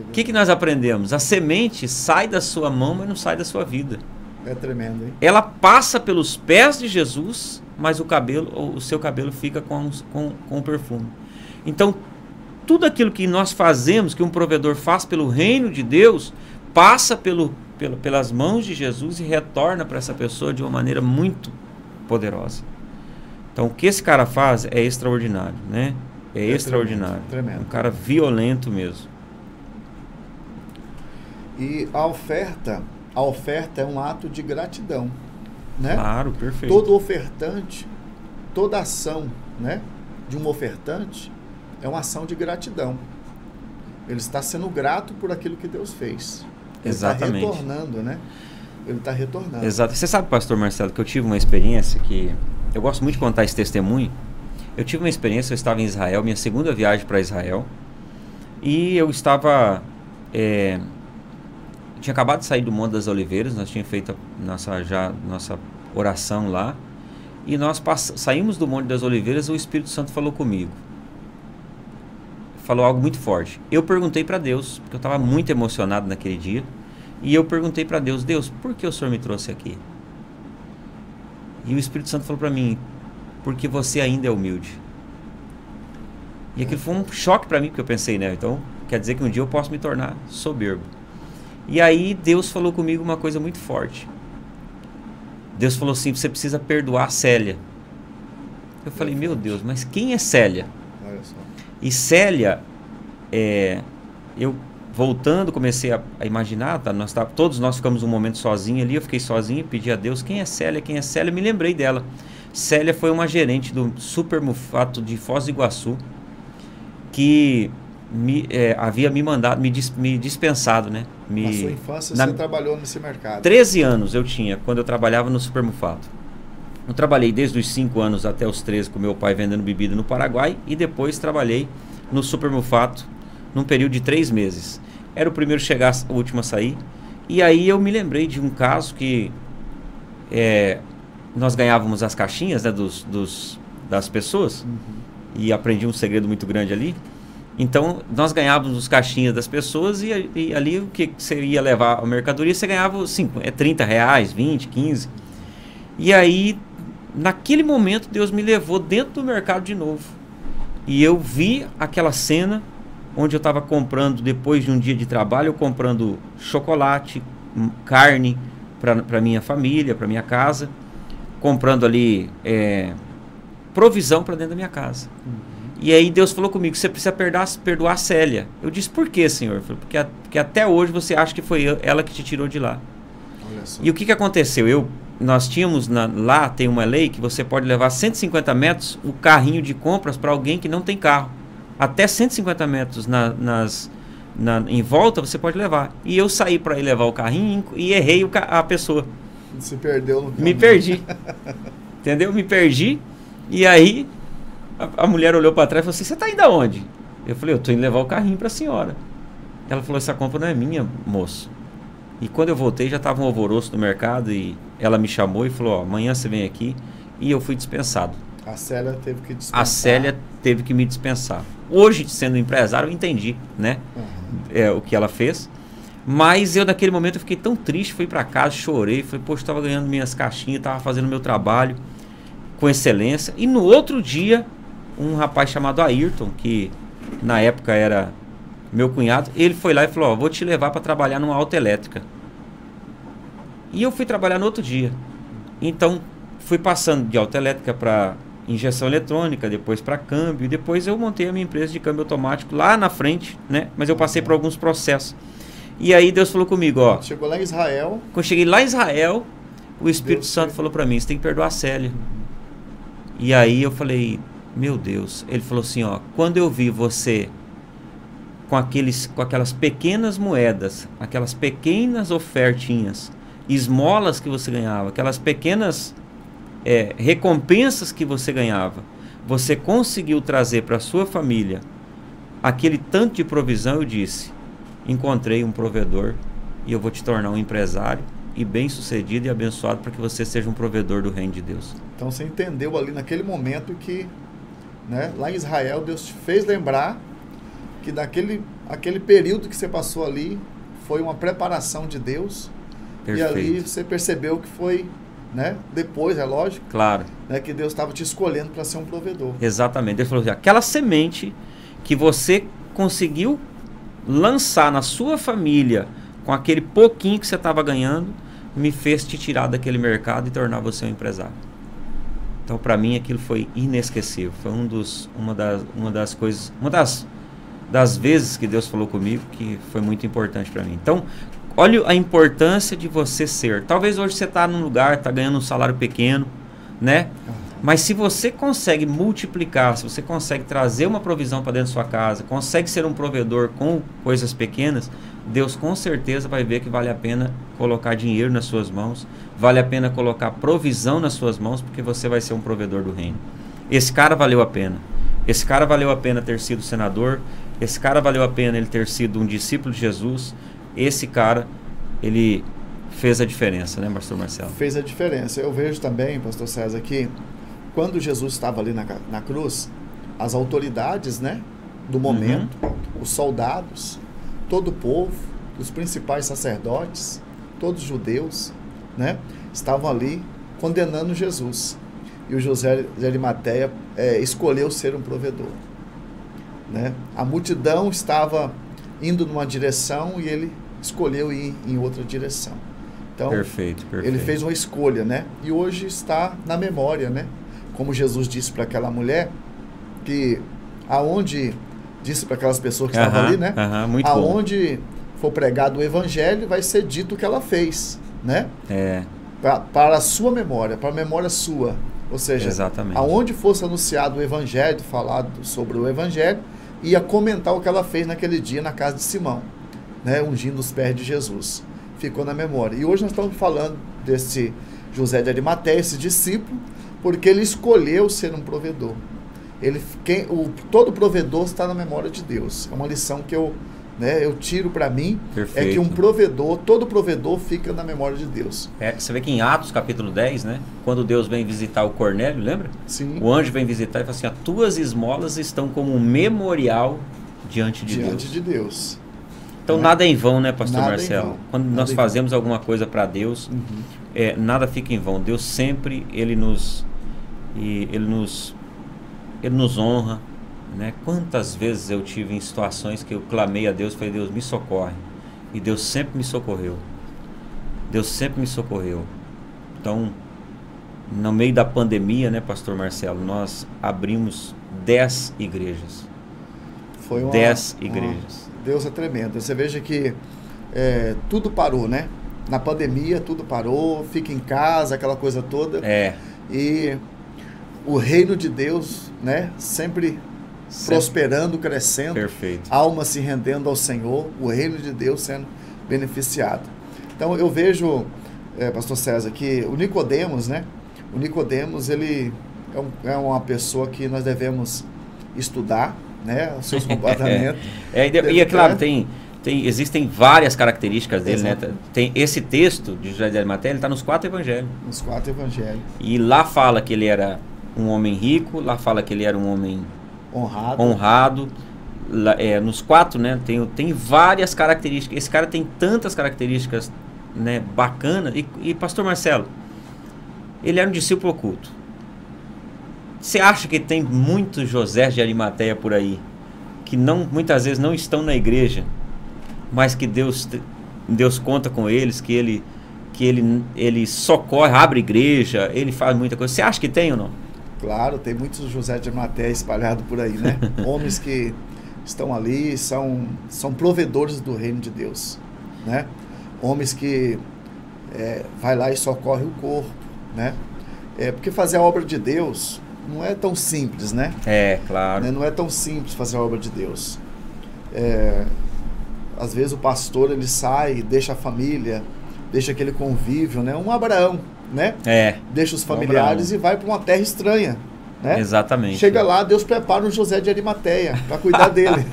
O que nós aprendemos? A semente sai da sua mão, mas não sai da sua vida. É tremendo, hein? Ela passa pelos pés de Jesus, mas o seu cabelo fica com o perfume. Então, tudo aquilo que nós fazemos, que um provedor faz pelo reino de Deus, passa pelas mãos de Jesus e retorna para essa pessoa de uma maneira muito poderosa. Então, o que esse cara faz é extraordinário, né? É extraordinário. Tremendo. Um cara violento mesmo. E a oferta é um ato de gratidão, né? Claro, perfeito. Todo ofertante, toda ação, né, de um ofertante é uma ação de gratidão. Ele está sendo grato por aquilo que Deus fez. Ele Exatamente. está retornando, né? Ele está retornando. Exato. Você sabe, pastor Marcelo, que eu tive uma experiência que... Eu gosto muito de contar esse testemunho. Eu tive uma experiência, eu estava em Israel, minha segunda viagem para Israel. E eu estava... tinha acabado de sair do Monte das Oliveiras, nós tínhamos feito nossa oração lá. E nós saímos do Monte das Oliveiras, o Espírito Santo falou comigo. Falou algo muito forte. Eu perguntei para Deus, porque eu estava muito emocionado naquele dia, e eu perguntei para Deus: Deus, por que o Senhor me trouxe aqui? E o Espírito Santo falou para mim: porque você ainda é humilde. E aquilo foi um choque para mim, porque eu pensei, né? Então, quer dizer que um dia eu posso me tornar soberbo. E aí Deus falou comigo uma coisa muito forte. Deus falou assim: você precisa perdoar Célia. Eu falei: meu Deus, mas quem é Célia? Olha só. E Célia, eu voltando, comecei a imaginar, tá? Todos nós ficamos um momento sozinhos ali, eu fiquei sozinho, pedi a Deus: quem é Célia? Quem é Célia? Me lembrei dela. Célia foi uma gerente do Supermufato de Foz do Iguaçu, que havia me mandado, me dispensado, né? Na sua infância você trabalhou nesse mercado? 13 anos eu tinha, quando eu trabalhava no Supermufato. Eu trabalhei desde os 5 anos até os 13 com meu pai vendendo bebida no Paraguai e depois trabalhei no Supermufato num período de 3 meses. Era o primeiro a chegar, o último a sair. E aí eu me lembrei de um caso que nós ganhávamos as caixinhas, né, das pessoas, e aprendi um segredo muito grande ali. Então nós ganhávamos as caixinhas das pessoas e ali o que você ia levar a mercadoria, você ganhava R$30, 20, 15. E aí, naquele momento, Deus me levou dentro do mercado de novo. E eu vi aquela cena onde eu estava comprando, depois de um dia de trabalho, eu comprando chocolate, carne para minha família, para minha casa, comprando ali provisão para dentro da minha casa. E aí Deus falou comigo, você precisa perdoar a Célia. Eu disse, por quê, Senhor? Porque até hoje você acha que foi ela que te tirou de lá. Olha só. E o que aconteceu? Nós tínhamos, lá tem uma lei que você pode levar 150 metros o carrinho de compras para alguém que não tem carro. Até 150 metros em volta você pode levar. E eu saí para ir levar o carrinho e errei a pessoa. Se perdeu no caminho. Me perdi. Entendeu? Me perdi. E aí a mulher olhou para trás e falou assim, você está indo aonde? Eu falei, eu estou indo levar o carrinho para a senhora. Ela falou, essa compra não é minha, moço. E quando eu voltei já estava um alvoroço no mercado e ela me chamou e falou, amanhã você vem aqui. E eu fui dispensado. A Célia teve que dispensar. A Célia teve que me dispensar. Hoje, sendo empresário, eu entendi, né? O que ela fez. Mas eu, naquele momento, eu fiquei tão triste, fui para casa, chorei. Falei, poxa, estava ganhando minhas caixinhas, estava fazendo meu trabalho com excelência. E no outro dia, um rapaz chamado Ayrton, que na época era meu cunhado, ele foi lá e falou, vou te levar para trabalhar numa autoelétrica. E eu fui trabalhar no outro dia. Então, fui passando de autoelétrica para injeção eletrônica, depois para câmbio, depois eu montei a minha empresa de câmbio automático lá na frente, né? Mas eu passei por alguns processos. E aí Deus falou comigo, Chegou lá em Israel. Quando eu cheguei lá em Israel, o Espírito Santo falou para mim, você tem que perdoar a Célia. E aí eu falei, meu Deus. Ele falou assim, quando eu vi você com aquelas pequenas moedas, aquelas pequenas ofertinhas, esmolas que você ganhava, aquelas pequenas recompensas que você ganhava, você conseguiu trazer para a sua família aquele tanto de provisão, eu disse, encontrei um provedor e eu vou te tornar um empresário e bem sucedido e abençoado para que você seja um provedor do reino de Deus. Então você entendeu ali naquele momento que, né, lá em Israel Deus te fez lembrar que aquele período que você passou ali foi uma preparação de Deus. Perfeito. E ali você percebeu que foi, né, depois, é lógico, claro, né, que Deus estava te escolhendo para ser um provedor. Exatamente. Ele falou assim, aquela semente que você conseguiu lançar na sua família com aquele pouquinho que você estava ganhando, me fez te tirar daquele mercado e tornar você um empresário. Então, para mim, aquilo foi inesquecível. Foi uma das vezes que Deus falou comigo que foi muito importante para mim. Então, olha a importância de você ser. Talvez hoje você está num lugar, está ganhando um salário pequeno, né? Mas se você consegue multiplicar, se você consegue trazer uma provisão para dentro da sua casa, consegue ser um provedor com coisas pequenas, Deus com certeza vai ver que vale a pena colocar dinheiro nas suas mãos, vale a pena colocar provisão nas suas mãos, porque você vai ser um provedor do reino. Esse cara valeu a pena. Esse cara valeu a pena ter sido senador, esse cara valeu a pena ele ter sido um discípulo de Jesus. Esse cara, ele fez a diferença, né, pastor Marcelo? Fez a diferença. Eu vejo também, pastor César, que quando Jesus estava ali na cruz, as autoridades, né, do momento, os soldados, todo o povo, os principais sacerdotes, todos os judeus, né, estavam ali condenando Jesus. E o José de Arimateia escolheu ser um provedor, né? A multidão estava indo numa direção e ele escolheu ir em outra direção. Então, perfeito. Ele fez uma escolha, né? E hoje está na memória, né? Como Jesus disse para aquela mulher, que disse para aquelas pessoas que estavam ali, né? Muito aonde for pregado o evangelho, vai ser dito o que ela fez, né? Para a sua memória, para a memória sua. Ou seja, exatamente, aonde fosse anunciado o evangelho, falado sobre o evangelho, ia comentar o que ela fez naquele dia na casa de Simão, né, ungindo os pés de Jesus. Ficou na memória. E hoje nós estamos falando desse José de Arimateia, esse discípulo, porque ele escolheu ser um provedor. Todo provedor está na memória de Deus. É uma lição que eu tiro para mim. Perfeito. É que um provedor, todo provedor fica na memória de Deus. Você vê que em Atos capítulo 10, né, quando Deus vem visitar o Cornélio, lembra? Sim. O anjo vem visitar e fala assim, tuas esmolas estão como um memorial diante de Deus. Então nada é em vão, né, pastor nada Marcelo? Quando nós fazemos alguma coisa para Deus, nada fica em vão. Deus sempre, ele nos honra, né? Quantas vezes eu tive em situações que eu clamei a Deus, falei, Deus me socorre, e Deus sempre me socorreu. Então, no meio da pandemia, né, pastor Marcelo, nós abrimos 10 igrejas. 10 igrejas. Deus é tremendo. Você veja que tudo parou, né? Na pandemia tudo parou, fica em casa, aquela coisa toda. E o reino de Deus, né, sempre prosperando, crescendo. Perfeito. Alma se rendendo ao Senhor, o reino de Deus sendo beneficiado. Então eu vejo, pastor César, que o Nicodemos, né? O Nicodemos, ele é uma pessoa que nós devemos estudar, né? Os seus comportamentos. E é claro, existem várias características dele, né? Tem esse texto de José de Arimateia, ele está nos 4 evangelhos. Nos 4 evangelhos. E lá fala que ele era um homem rico, lá fala que ele era um homem honrado. Nos 4, né, tem várias características. Esse cara tem tantas características, né, bacanas. E pastor Marcelo, ele era um discípulo oculto. Você acha que tem muitos José de Arimateia por aí que muitas vezes não estão na igreja, mas que Deus conta com eles, que ele socorre, abre igreja, ele faz muita coisa. Você acha que tem ou não? Claro, tem muitos José de Arimateia espalhados por aí, né? Homens que estão ali, são provedores do reino de Deus, né? Homens que vai lá e socorre o corpo, né? Porque fazer a obra de Deus não é tão simples, né? Claro. Não é tão simples fazer a obra de Deus. Às vezes o pastor, ele sai, deixa a família, deixa aquele convívio, né? Um Abraão, né? Deixa os familiares e vai para uma terra estranha, né? Exatamente. Chega lá, Deus prepara um José de Arimateia para cuidar dele.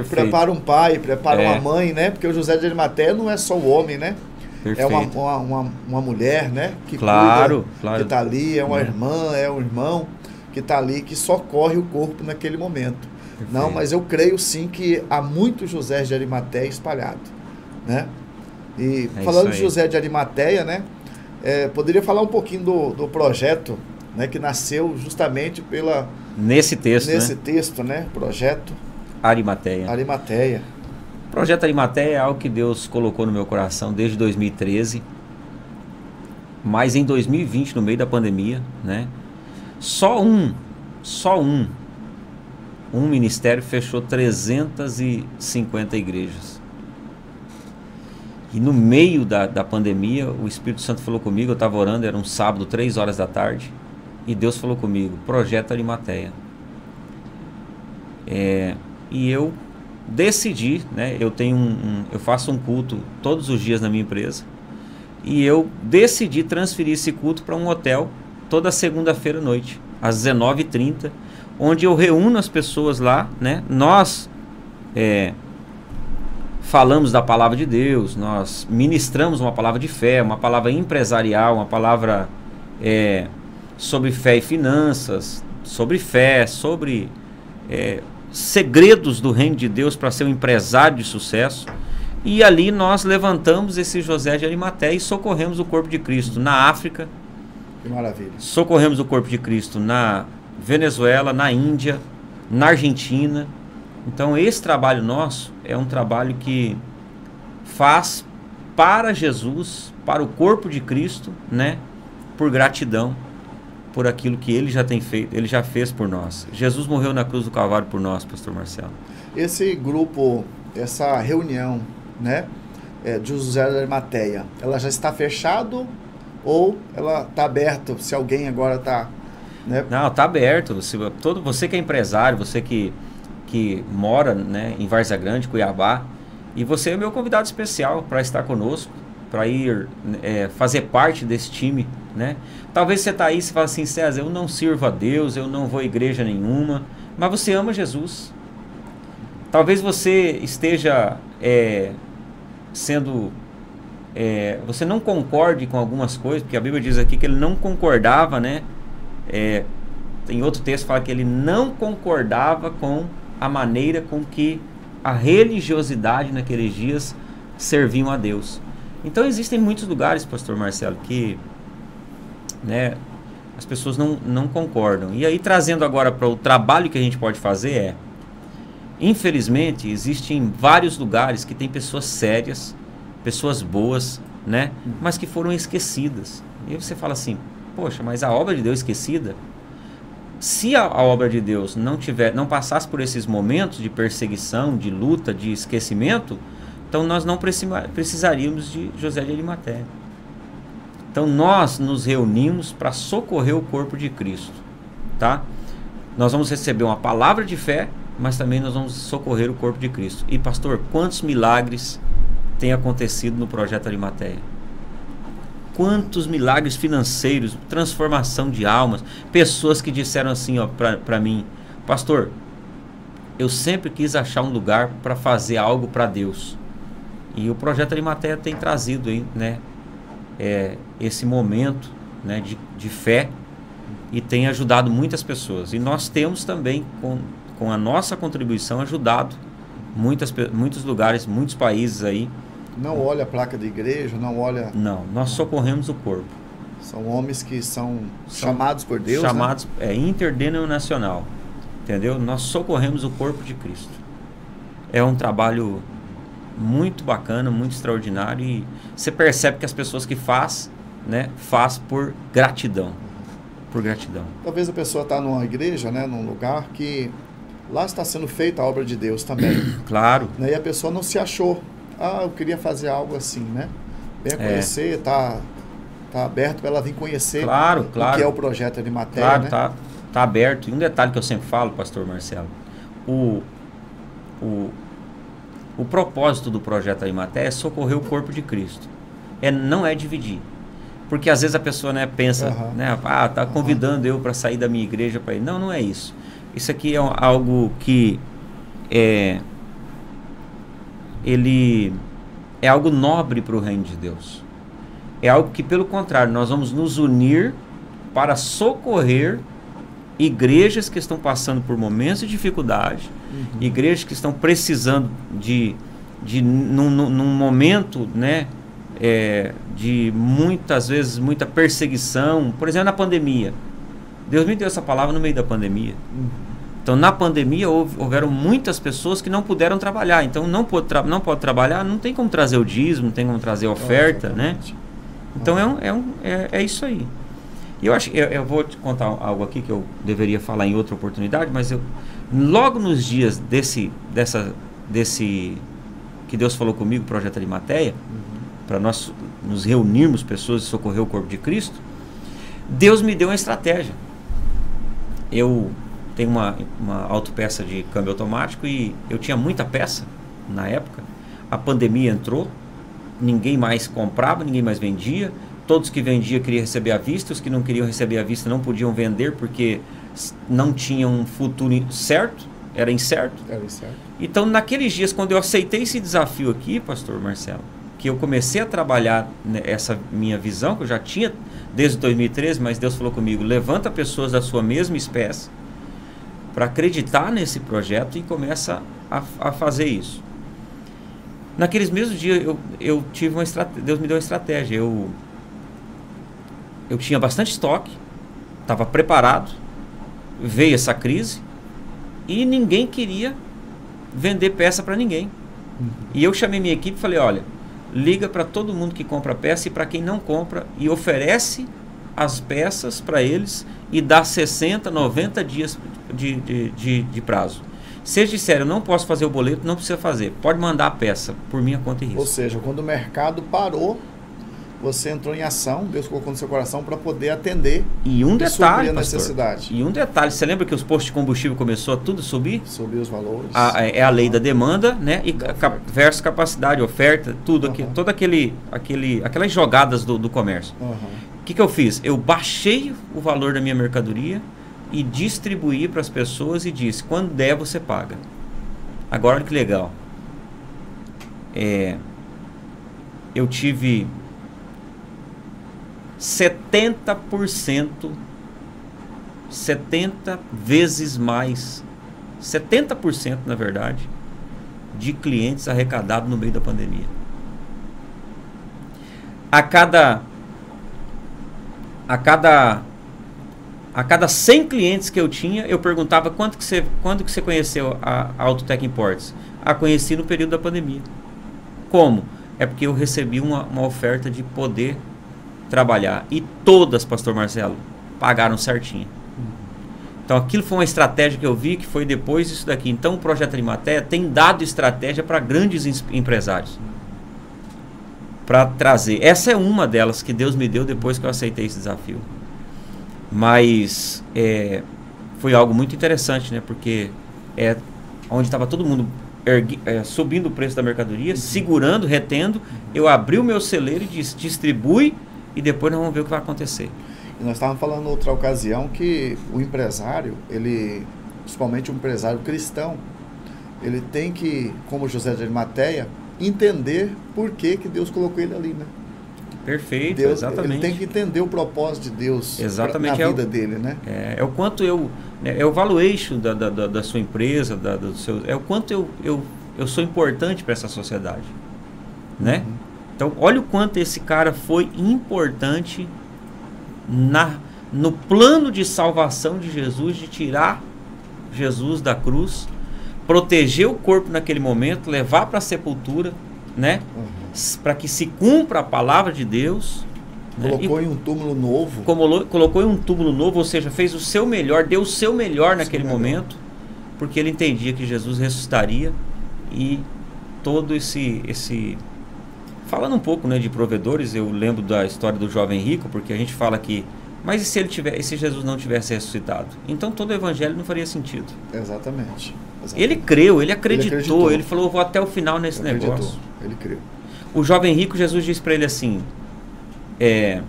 Prepara um pai, prepara uma mãe, né? Porque o José de Arimateia não é só o homem, né? Perfeito. É uma mulher, né? Que claro. Que está ali, é uma irmã, é um irmão que está ali, que socorre o corpo naquele momento. Perfeito. Não, mas eu creio sim que há muitos José de Arimateia espalhados, né? E falando de José de Arimateia, né? Poderia falar um pouquinho do projeto, né, que nasceu justamente nesse texto, né? Projeto Arimateia. O projeto Arimateia é algo que Deus colocou no meu coração desde 2013, mas em 2020, no meio da pandemia, né? Só um ministério fechou 350 igrejas. E no meio da pandemia, o Espírito Santo falou comigo, eu estava orando, era um sábado, 3 horas da tarde, e Deus falou comigo, projeto Arimateia. E eu decidi, né, eu faço um culto todos os dias na minha empresa, e eu decidi transferir esse culto para um hotel toda segunda-feira à noite, às 19h30, onde eu reúno as pessoas lá, né, nós falamos da palavra de Deus, nós ministramos uma palavra de fé, uma palavra empresarial, uma palavra sobre fé e finanças, sobre fé, sobre segredos do reino de Deus para ser um empresário de sucesso. E ali nós levantamos esse José de Arimateia e socorremos o corpo de Cristo na África. Que maravilha. Socorremos o corpo de Cristo na Venezuela, na Índia, na Argentina. Então esse trabalho nosso é um trabalho que faz para Jesus, para o corpo de Cristo, né? Por gratidão, por aquilo que ele já tem feito, ele já fez por nós. Jesus morreu na cruz do Calvário por nós, pastor Marcelo. Esse grupo, essa reunião, né, de José de Arimateia, ela já está fechado ou ela está aberta? Se alguém agora está, né? Não, está aberto. Você que é empresário, você que que mora, né, em Várzea Grande, Cuiabá, e você é meu convidado especial para estar conosco, para ir fazer parte desse time, né? Talvez você está aí e fala assim, César, eu não sirvo a Deus, eu não vou à igreja nenhuma, mas você ama Jesus. Talvez você esteja você não concorde com algumas coisas, porque a Bíblia diz aqui que ele não concordava, né? Tem outro texto que fala que ele não concordava com a maneira com que a religiosidade naqueles dias serviam a Deus. Então existem muitos lugares, pastor Marcelo, que, né, as pessoas não concordam. E aí, trazendo agora para o trabalho que a gente pode fazer infelizmente, existem vários lugares que tem pessoas sérias, pessoas boas, né, mas que foram esquecidas. E aí você fala assim, poxa, mas a obra de Deus esquecida? Se a obra de Deus não passasse por esses momentos de perseguição, de luta, de esquecimento, então nós não precisaríamos de José de Arimateia. Então nós nos reunimos para socorrer o corpo de Cristo, tá? Nós vamos receber uma palavra de fé, mas também nós vamos socorrer o corpo de Cristo. E pastor, quantos milagres tem acontecido no projeto Arimateia? Quantos milagres financeiros, transformação de almas, pessoas que disseram assim, ó, para mim, pastor, eu sempre quis achar um lugar para fazer algo para Deus. E o projeto Arimateia tem trazido aí, né, esse momento, né, de fé, e tem ajudado muitas pessoas. E nós temos também, com a nossa contribuição, ajudado muitos lugares, muitos países aí. Não olha a placa da igreja, não olha... Não, nós socorremos o corpo. São homens que são chamados por Deus, chamados, né? Interdenominacional, entendeu? Nós socorremos o corpo de Cristo. É um trabalho muito bacana, muito extraordinário, e você percebe que as pessoas que faz por gratidão. Por gratidão. Talvez a pessoa está numa igreja, né, num lugar que lá está sendo feita a obra de Deus também. Claro. Né, e a pessoa não se achou. Eu queria fazer algo assim, né? Venha conhecer, tá aberto para ela vir conhecer claro. o que é o projeto Arimateia, claro, né? Tá aberto. E um detalhe que eu sempre falo, pastor Marcelo, o propósito do projeto Arimateia é socorrer o corpo de Cristo. Não é dividir. Porque às vezes a pessoa, né, pensa, né, tá convidando eu para sair da minha igreja para ir. Não, não é isso. Isso aqui é algo que ele é algo nobre para o reino de Deus. É algo que, pelo contrário, nós vamos nos unir para socorrer igrejas que estão passando por momentos de dificuldade, igrejas que estão precisando num momento, né, de muitas vezes muita perseguição. Por exemplo, na pandemia. Deus me deu essa palavra no meio da pandemia. Então, na pandemia, houveram muitas pessoas que não puderam trabalhar. Então, não pode trabalhar, não tem como trazer o dízimo, não tem como trazer a oferta, né? Então, é isso aí. E eu vou te contar algo aqui que eu deveria falar em outra oportunidade, mas logo nos dias desse que Deus falou comigo, Projeto Arimateia, para nós nos reunirmos pessoas e socorrer o corpo de Cristo, Deus me deu uma estratégia. Eu tenho uma autopeça de câmbio automático e eu tinha muita peça na época. A pandemia entrou, ninguém mais comprava, ninguém mais vendia. Todos que vendiam queriam receber à vista, os que não queriam receber à vista não podiam vender porque não tinham um futuro certo, era incerto. Então, naqueles dias, quando eu aceitei esse desafio aqui, pastor Marcelo, que eu comecei a trabalhar essa minha visão, que eu já tinha desde 2013, mas Deus falou comigo, levanta pessoas da sua mesma espécie para acreditar nesse projeto e começa a fazer isso. Naqueles mesmos dias, eu tive uma estratégia, Deus me deu uma estratégia. Eu tinha bastante estoque, estava preparado, veio essa crise e ninguém queria vender peça para ninguém. E eu chamei minha equipe e falei, olha, liga para todo mundo que compra peça e para quem não compra e oferece as peças para eles e dá 60, 90 dias de prazo. Se eles disserem, eu não posso fazer o boleto, não precisa fazer. Pode mandar a peça por minha conta e risco. Ou seja, quando o mercado parou, você entrou em ação, Deus colocou no seu coração para poder atender e um detalhe, a pastor, necessidade. E um detalhe, você lembra que os postos de combustível começou a tudo subir? Subir os valores. É a lei da demanda, né? E versus capacidade, oferta, tudo aqui, toda aquelas jogadas do comércio. O que eu fiz? Eu baixei o valor da minha mercadoria e distribuí para as pessoas e disse, quando der você paga. Agora olha que legal. Eu tive 70%, 70 vezes mais, 70% na verdade, de clientes arrecadados no meio da pandemia. A cada 100 clientes que eu tinha, eu perguntava quando que você conheceu a Autotech Imports? Conheci no período da pandemia. Como? É porque eu recebi uma oferta de poder trabalhar. E todas, pastor Marcelo, pagaram certinho. Então aquilo foi uma estratégia que eu vi, que foi depois disso daqui. Então o Projeto Arimateia tem dado estratégia para grandes empresários. Para trazer. Essa é uma delas que Deus me deu depois que eu aceitei esse desafio. Mas foi algo muito interessante, né? Porque onde estava todo mundo subindo o preço da mercadoria, segurando, retendo, eu abri o meu celeiro e disse, distribui e depois nós vamos ver o que vai acontecer. E nós estávamos falando em outra ocasião que o empresário, principalmente o empresário cristão, ele tem que, como José de Arimateia, entender por que Deus colocou ele ali, né? Perfeito, Deus, exatamente. Ele tem que entender o propósito de Deus exatamente, na vida dele, né? É o quanto é o valuation da sua empresa, do seu, é o quanto eu sou importante para essa sociedade, né? Então, olha o quanto esse cara foi importante no plano de salvação de Jesus, de tirar Jesus da cruz, proteger o corpo naquele momento, levar para a sepultura, né? Para que se cumpra a palavra de Deus. Colocou em um túmulo novo. Colocou em um túmulo novo, ou seja, fez o seu melhor, deu o seu melhor naquele momento, porque ele entendia que Jesus ressuscitaria e todo esse... Falando um pouco, né, de provedores, eu lembro da história do jovem rico, porque a gente fala que, mas e se Jesus não tivesse ressuscitado? Então todo o evangelho não faria sentido. Exatamente. Ele creu, ele acreditou, ele falou, eu vou até o final nesse negócio. Ele creu. O jovem rico, Jesus disse para ele assim, ele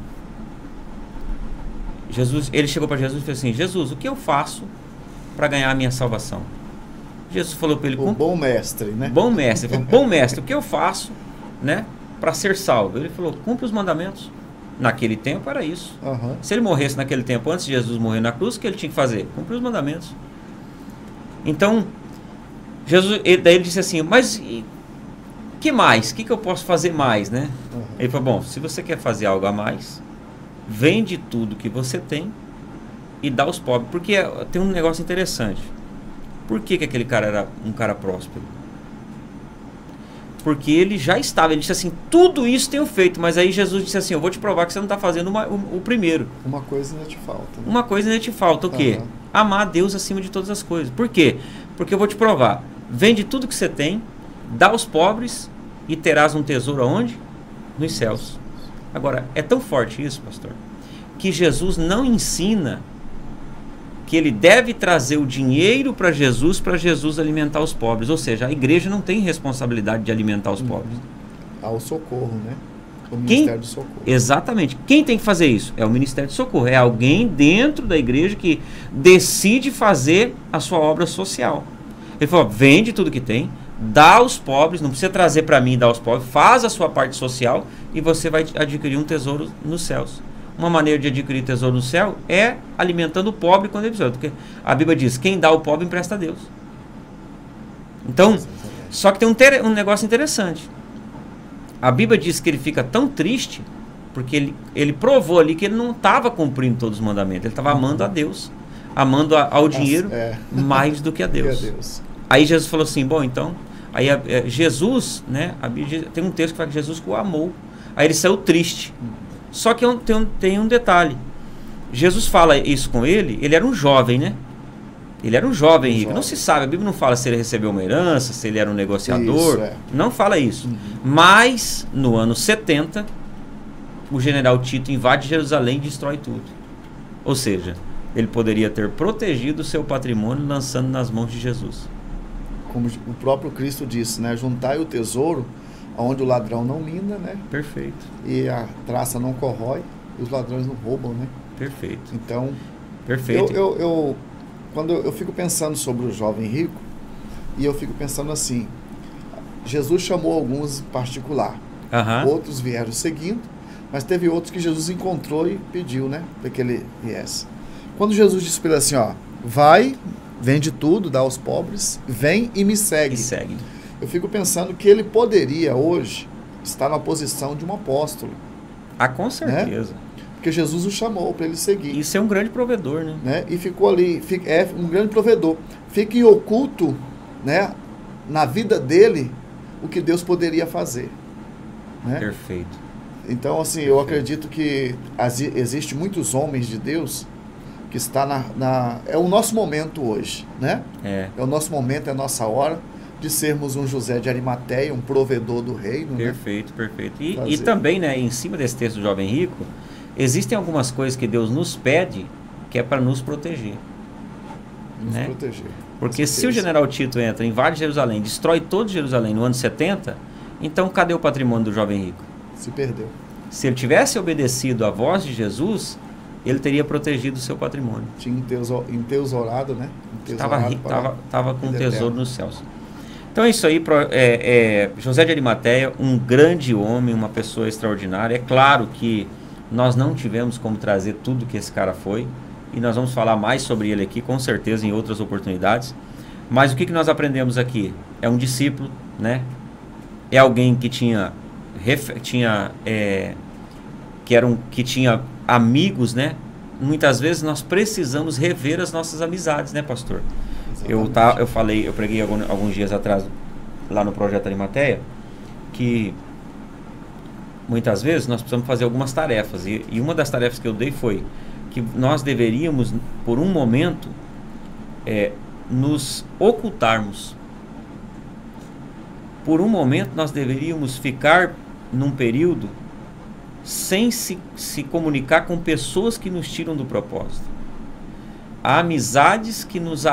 chegou para Jesus e falou assim, Jesus, o que eu faço para ganhar a minha salvação? Jesus falou para ele, o bom mestre, né? Bom mestre, ele falou, bom mestre, o que eu faço, né, para ser salvo? Ele falou, cumpre os mandamentos. Naquele tempo era isso. Se ele morresse naquele tempo, antes de Jesus morrer na cruz, o que ele tinha que fazer? Cumprir os mandamentos. Então, daí ele disse assim, mas que mais? O que eu posso fazer mais, né? Ele falou, bom, se você quer fazer algo a mais, vende tudo que você tem e dá aos pobres. Porque tem um negócio interessante. Por que aquele cara era um cara próspero? Porque ele já estava, ele disse assim, tudo isso tenho feito, mas aí Jesus disse assim, eu vou te provar que você não está fazendo o primeiro. Uma coisa ainda te falta. Né? Uma coisa ainda te falta, o quê? Amar a Deus acima de todas as coisas. Por quê? Porque eu vou te provar, vende tudo que você tem, dá aos pobres e terás um tesouro aonde? Nos céus. Agora, é tão forte isso, pastor, que Jesus não ensina que ele deve trazer o dinheiro para Jesus alimentar os pobres. Ou seja, a igreja não tem responsabilidade de alimentar os pobres. Ao socorro, né? O Ministério do Socorro. Exatamente. Quem tem que fazer isso? É o Ministério do Socorro. É alguém dentro da igreja que decide fazer a sua obra social. Ele falou, vende tudo que tem, dá aos pobres, não precisa trazer para mim e dar aos pobres, faz a sua parte social e você vai adquirir um tesouro nos céus. Uma maneira de adquirir tesouro no céu é alimentando o pobre quando ele precisa. Porque a Bíblia diz, quem dá ao pobre empresta a Deus. Então, só que tem um negócio interessante. A Bíblia diz que ele fica tão triste porque ele provou ali que ele não estava cumprindo todos os mandamentos. Ele estava amando a Deus, amando ao dinheiro mais do que a Deus. Aí Jesus falou assim, bom, então... Aí Jesus, né? A Bíblia tem um texto que fala que Jesus o amou. Aí ele saiu triste. Só que tem um detalhe. Jesus fala isso com ele era um jovem, né? Ele era um jovem rico. Não se sabe, a Bíblia não fala se ele recebeu uma herança, se ele era um negociador. Não fala isso. Mas, no ano 70, o general Tito invade Jerusalém e destrói tudo. Ou seja, ele poderia ter protegido o seu patrimônio lançando nas mãos de Jesus. Como o próprio Cristo disse, né? Juntai o tesouro onde o ladrão não mina, né? Perfeito. E a traça não corrói e os ladrões não roubam, né? Perfeito. Então, perfeito. Quando eu fico pensando sobre o jovem rico, e eu fico pensando assim, Jesus chamou alguns em particular, outros vieram seguindo, mas teve outros que Jesus encontrou e pediu, né, para que ele viesse. Quando Jesus disse para ele assim, ó, vai, vende tudo, dá aos pobres, vem e me segue. Eu fico pensando que ele poderia hoje estar na posição de um apóstolo. Ah, com certeza. Né? Porque Jesus o chamou para ele seguir. Isso é um grande provedor, né? E ficou ali, é um grande provedor. Fica em oculto, né, na vida dele, o que Deus poderia fazer. Né? Perfeito. Então, assim, eu acredito que existe muitos homens de Deus que está é o nosso momento hoje, né? É o nosso momento, é a nossa hora de sermos um José de Arimateia, um provedor do reino. Perfeito, né? Perfeito. E também, né, em cima desse texto do jovem rico, existem algumas coisas que Deus nos pede que é para nos proteger. Nos proteger. Porque se o general Tito entra, invade Jerusalém, destrói todo Jerusalém no ano 70, então cadê o patrimônio do jovem rico? Se perdeu. Se ele tivesse obedecido à voz de Jesus, ele teria protegido o seu patrimônio. Tinha entesourado, né? Estava com um tesouro nos céus. Então é isso aí, José de Arimateia, um grande homem, uma pessoa extraordinária. É claro que nós não tivemos como trazer tudo que esse cara foi, e nós vamos falar mais sobre ele aqui, com certeza, em outras oportunidades. Mas o que nós aprendemos aqui? É um discípulo, né? É alguém que tinha amigos, né? Muitas vezes nós precisamos rever as nossas amizades, né, pastor? Eu preguei alguns dias atrás lá no Projeto Arimateia que muitas vezes nós precisamos fazer algumas tarefas, e uma das tarefas que eu dei foi que nós deveríamos, por um momento, nos ocultarmos. Por um momento nós deveríamos ficar num período sem se comunicar com pessoas que nos tiram do propósito. Há amizades que nos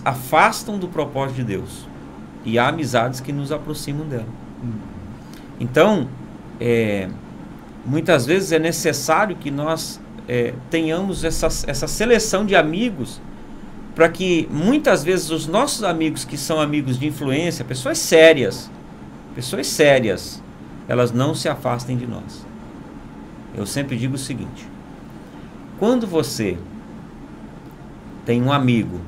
afastam do propósito de Deus, e há amizades que nos aproximam dela. Então, muitas vezes é necessário que nós tenhamos essa seleção de amigos, para que muitas vezes os nossos amigos, que são amigos de influência, pessoas sérias, elas não se afastem de nós. Eu sempre digo o seguinte: quando você tem um amigo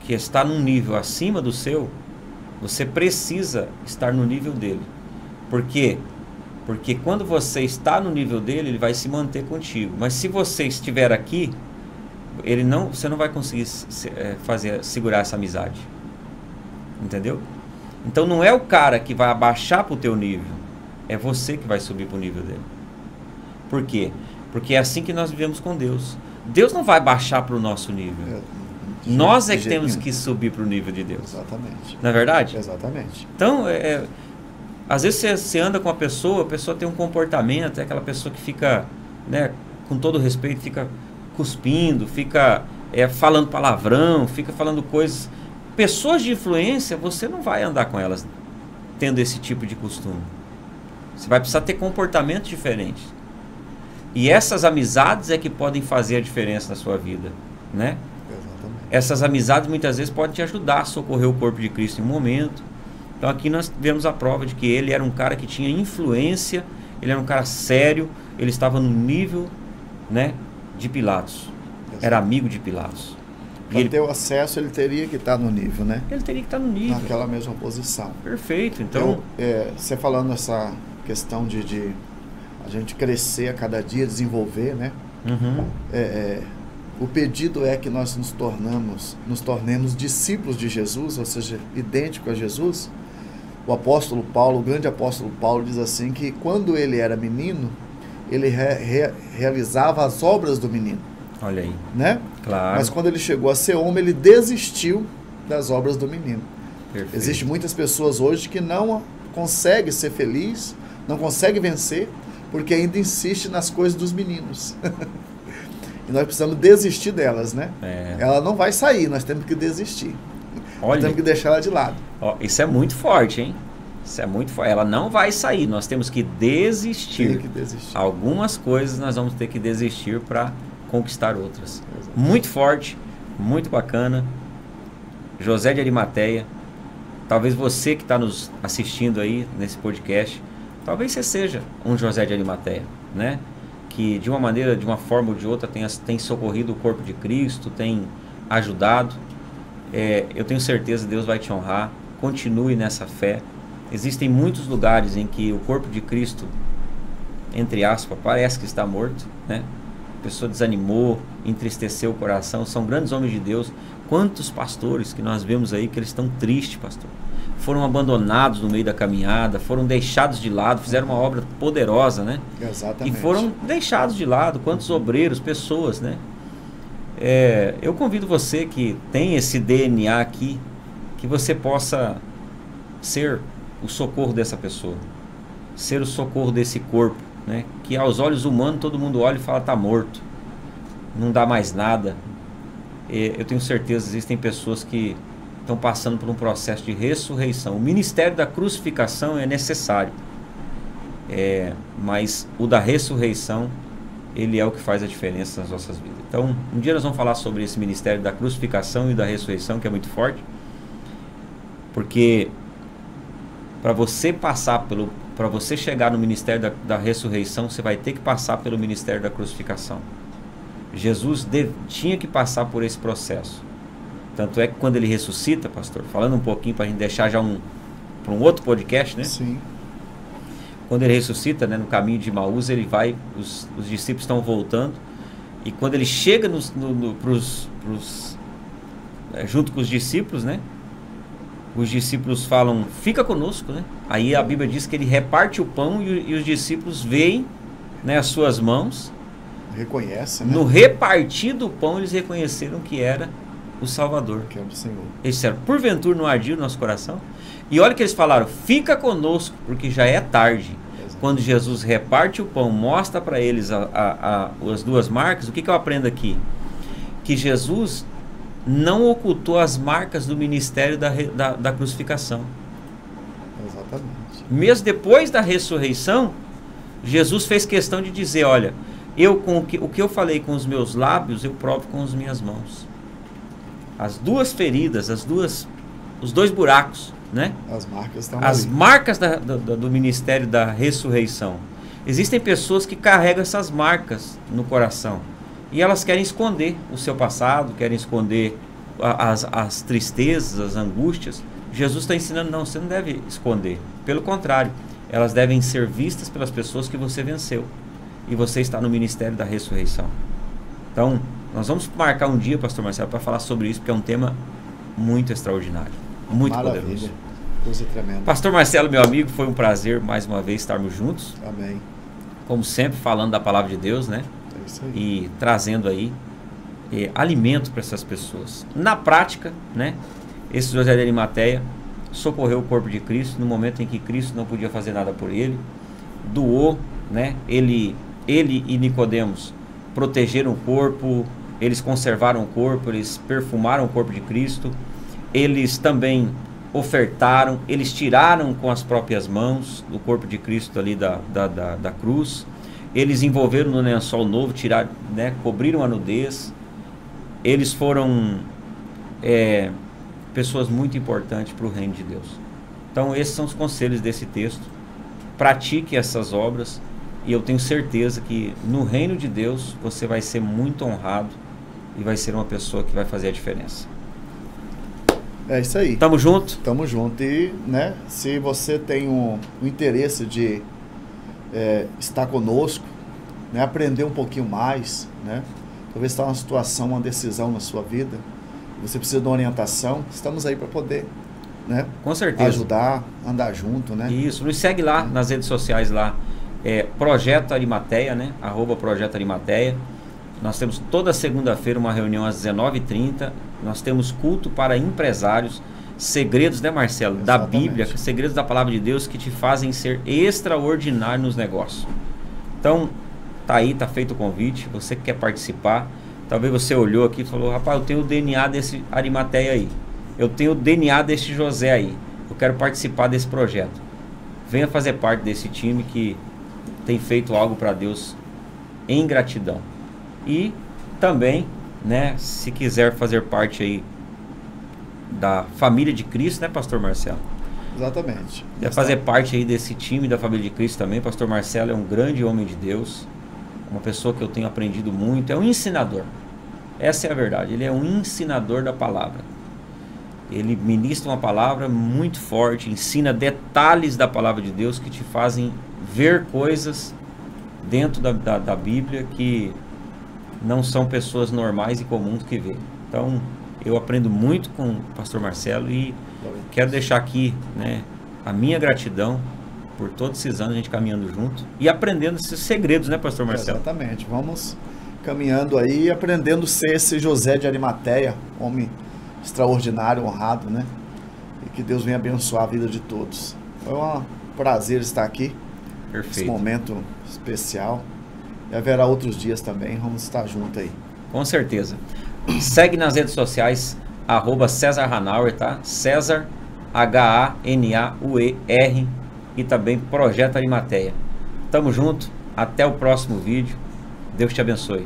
que está num nível acima do seu, você precisa estar no nível dele. Por quê? Porque quando você está no nível dele, ele vai se manter contigo. Mas se você estiver aqui, você não vai conseguir segurar essa amizade. Entendeu? Então não é o cara que vai abaixar para o teu nível, é você que vai subir para o nível dele. Por quê? Porque é assim que nós vivemos com Deus. Deus não vai baixar para o nosso nível. Nós é que temos que subir para o nível de Deus. Exatamente. Não é verdade? Exatamente. Então, às vezes você anda com a pessoa tem um comportamento, é aquela pessoa que fica, né, com todo respeito, fica cuspindo, fica falando palavrão, fica falando coisas. Pessoas de influência, você não vai andar com elas tendo esse tipo de costume. Você vai precisar ter comportamentos diferentes. E essas amizades é que podem fazer a diferença na sua vida, né? Exatamente. Essas amizades muitas vezes podem te ajudar a socorrer o corpo de Cristo em um momento. Então aqui nós vemos a prova de que ele era um cara que tinha influência, ele era um cara sério, ele estava no nível, né, de Pilatos. Exato. Era amigo de Pilatos. Para ter o acesso, ele teria que estar no nível, né? Ele teria que estar no nível. Naquela mesma posição. Perfeito. Então, você falando essa questão de a gente crescer a cada dia, desenvolver, né? Uhum. O pedido é que nós nos tornemos discípulos de Jesus, ou seja, idênticos a Jesus. O apóstolo Paulo, o grande apóstolo Paulo, diz assim que quando ele era menino, ele realizava as obras do menino. Olha aí. Né? Claro. Mas quando ele chegou a ser homem, ele desistiu das obras do menino. Perfeito. Existem muitas pessoas hoje que não conseguem ser felizes, não conseguem vencer, porque ainda insiste nas coisas dos meninos. E nós precisamos desistir delas, né? Ela não vai sair, nós temos que desistir. Nós temos que deixar ela de lado. Ó, isso é muito forte, hein? Isso é muito forte. Ela não vai sair, nós temos que desistir. Tem que desistir. Algumas coisas nós vamos ter que desistir para conquistar outras. Exato. Muito forte, muito bacana. José de Arimateia. Talvez você que está nos assistindo aí nesse podcast, talvez você seja um José de Arimateia, né? Que de uma maneira, de uma forma ou de outra tem socorrido o corpo de Cristo, tem ajudado. Eu tenho certeza que Deus vai te honrar. Continue nessa fé. Existem muitos lugares em que o corpo de Cristo, entre aspas, parece que está morto, né? A pessoa desanimou, entristeceu o coração. São grandes homens de Deus. Quantos pastores que nós vemos aí que eles estão tristes, pastor? Foram abandonados no meio da caminhada, foram deixados de lado, fizeram uma obra poderosa, né? Exatamente. E foram deixados de lado. Quantos obreiros, pessoas, né? Eu convido você que tem esse DNA aqui, que você possa ser o socorro dessa pessoa, ser o socorro desse corpo, né? Que aos olhos humanos todo mundo olha e fala está morto, não dá mais nada. Eu tenho certeza que existem pessoas que estão passando por um processo de ressurreição. O ministério da crucificação é necessário, mas o da ressurreição, ele é o que faz a diferença nas nossas vidas. Então, um dia nós vamos falar sobre esse ministério da crucificação e da ressurreição, que é muito forte, porque para você chegar no ministério da ressurreição, você vai ter que passar pelo ministério da crucificação. Jesus tinha que passar por esse processo. Tanto é que quando ele ressuscita, pastor, falando um pouquinho para a gente deixar já para um outro podcast, né? Sim. Quando ele ressuscita, né, no caminho de Emaús, ele vai, os discípulos estão voltando, e quando ele chega junto com os discípulos, né? Os discípulos falam, fica conosco, né? Aí a Bíblia diz que ele reparte o pão e os discípulos veem, né, as suas mãos. Reconhece, né? No repartir do pão, eles reconheceram que era o Salvador. Que é o Senhor. Eles disseram, porventura não ardia o nosso coração? E olha que eles falaram, fica conosco, porque já é tarde. Exato. Quando Jesus reparte o pão, mostra para eles as duas marcas, o que eu aprendo aqui? Que Jesus não ocultou as marcas do ministério da crucificação. Exatamente. Mesmo depois da ressurreição, Jesus fez questão de dizer, olha, o que eu falei com os meus lábios, eu provo com as minhas mãos. As duas feridas, os dois buracos, né? As marcas estão As ali. marcas do ministério da ressurreição. Existem pessoas que carregam essas marcas no coração e elas querem esconder o seu passado, querem esconder as tristezas, as angústias. Jesus está ensinando, não, você não deve esconder. Pelo contrário, elas devem ser vistas pelas pessoas que você venceu. E você está no ministério da ressurreição. Então, nós vamos marcar um dia, pastor Marcelo, para falar sobre isso, porque é um tema muito extraordinário, muito Maravilha. poderoso. Coisa tremenda. Pastor Marcelo, meu amigo, foi um prazer mais uma vez estarmos juntos. Amém. Como sempre, falando da palavra de Deus, né? É isso aí. E trazendo aí alimento para essas pessoas. Na prática, né? Esse José de Arimateia socorreu o corpo de Cristo no momento em que Cristo não podia fazer nada por ele. Doou, né? Ele e Nicodemos protegeram o corpo, eles conservaram o corpo, eles perfumaram o corpo de Cristo, eles também ofertaram, eles tiraram com as próprias mãos do corpo de Cristo ali da cruz, eles envolveram no lençol novo, tiraram, né, cobriram a nudez. Eles foram pessoas muito importantes para o reino de Deus. Então esses são os conselhos desse texto. Pratique essas obras e eu tenho certeza que no reino de Deus você vai ser muito honrado e vai ser uma pessoa que vai fazer a diferença. É isso aí. Tamo junto? Tamo junto. E, né, se você tem um interesse de estar conosco, né, aprender um pouquinho mais, né, talvez está uma situação, uma decisão na sua vida, você precisa de uma orientação, estamos aí para poder, né, com certeza, ajudar, andar junto, né? Isso, nos segue lá nas redes sociais lá, Projeto Arimateia, né, @Projeto Arimateia. Nós temos toda segunda-feira uma reunião às 19h30, nós temos culto para empresários, segredos, né, Marcelo, Exatamente. da Bíblia, segredos da palavra de Deus que te fazem ser extraordinário nos negócios. Então, tá aí, tá feito o convite. Você que quer participar, talvez você olhou aqui e falou: rapaz, eu tenho o DNA desse Arimateia aí, eu tenho o DNA desse José aí, eu quero participar desse projeto. Venha fazer parte desse time que tem feito algo para Deus em gratidão. E também, né, se quiser fazer parte aí da família de Cristo, né, pastor Marcelo? Exatamente. Quer fazer parte aí desse time da família de Cristo também. Pastor Marcelo é um grande homem de Deus, uma pessoa que eu tenho aprendido muito, é um ensinador. Essa é a verdade, ele é um ensinador da palavra. Ele ministra uma palavra muito forte, ensina detalhes da palavra de Deus que te fazem ver coisas dentro da Bíblia que não são pessoas normais e comuns que vê. Então, eu aprendo muito com o pastor Marcelo e quero deixar aqui, né, a minha gratidão por todos esses anos a gente caminhando junto e aprendendo esses segredos, né, pastor Marcelo? Exatamente. Vamos caminhando aí e aprendendo a ser esse José de Arimateia, homem extraordinário, honrado, né? E que Deus venha abençoar a vida de todos. Foi um prazer estar aqui. Perfeito. Esse momento especial. E haverá outros dias também. Vamos estar juntos aí. Com certeza. Segue nas redes sociais, @César Hanauer, tá? César, Hanauer, e também Projeto Arimateia. Tamo junto. Até o próximo vídeo. Deus te abençoe.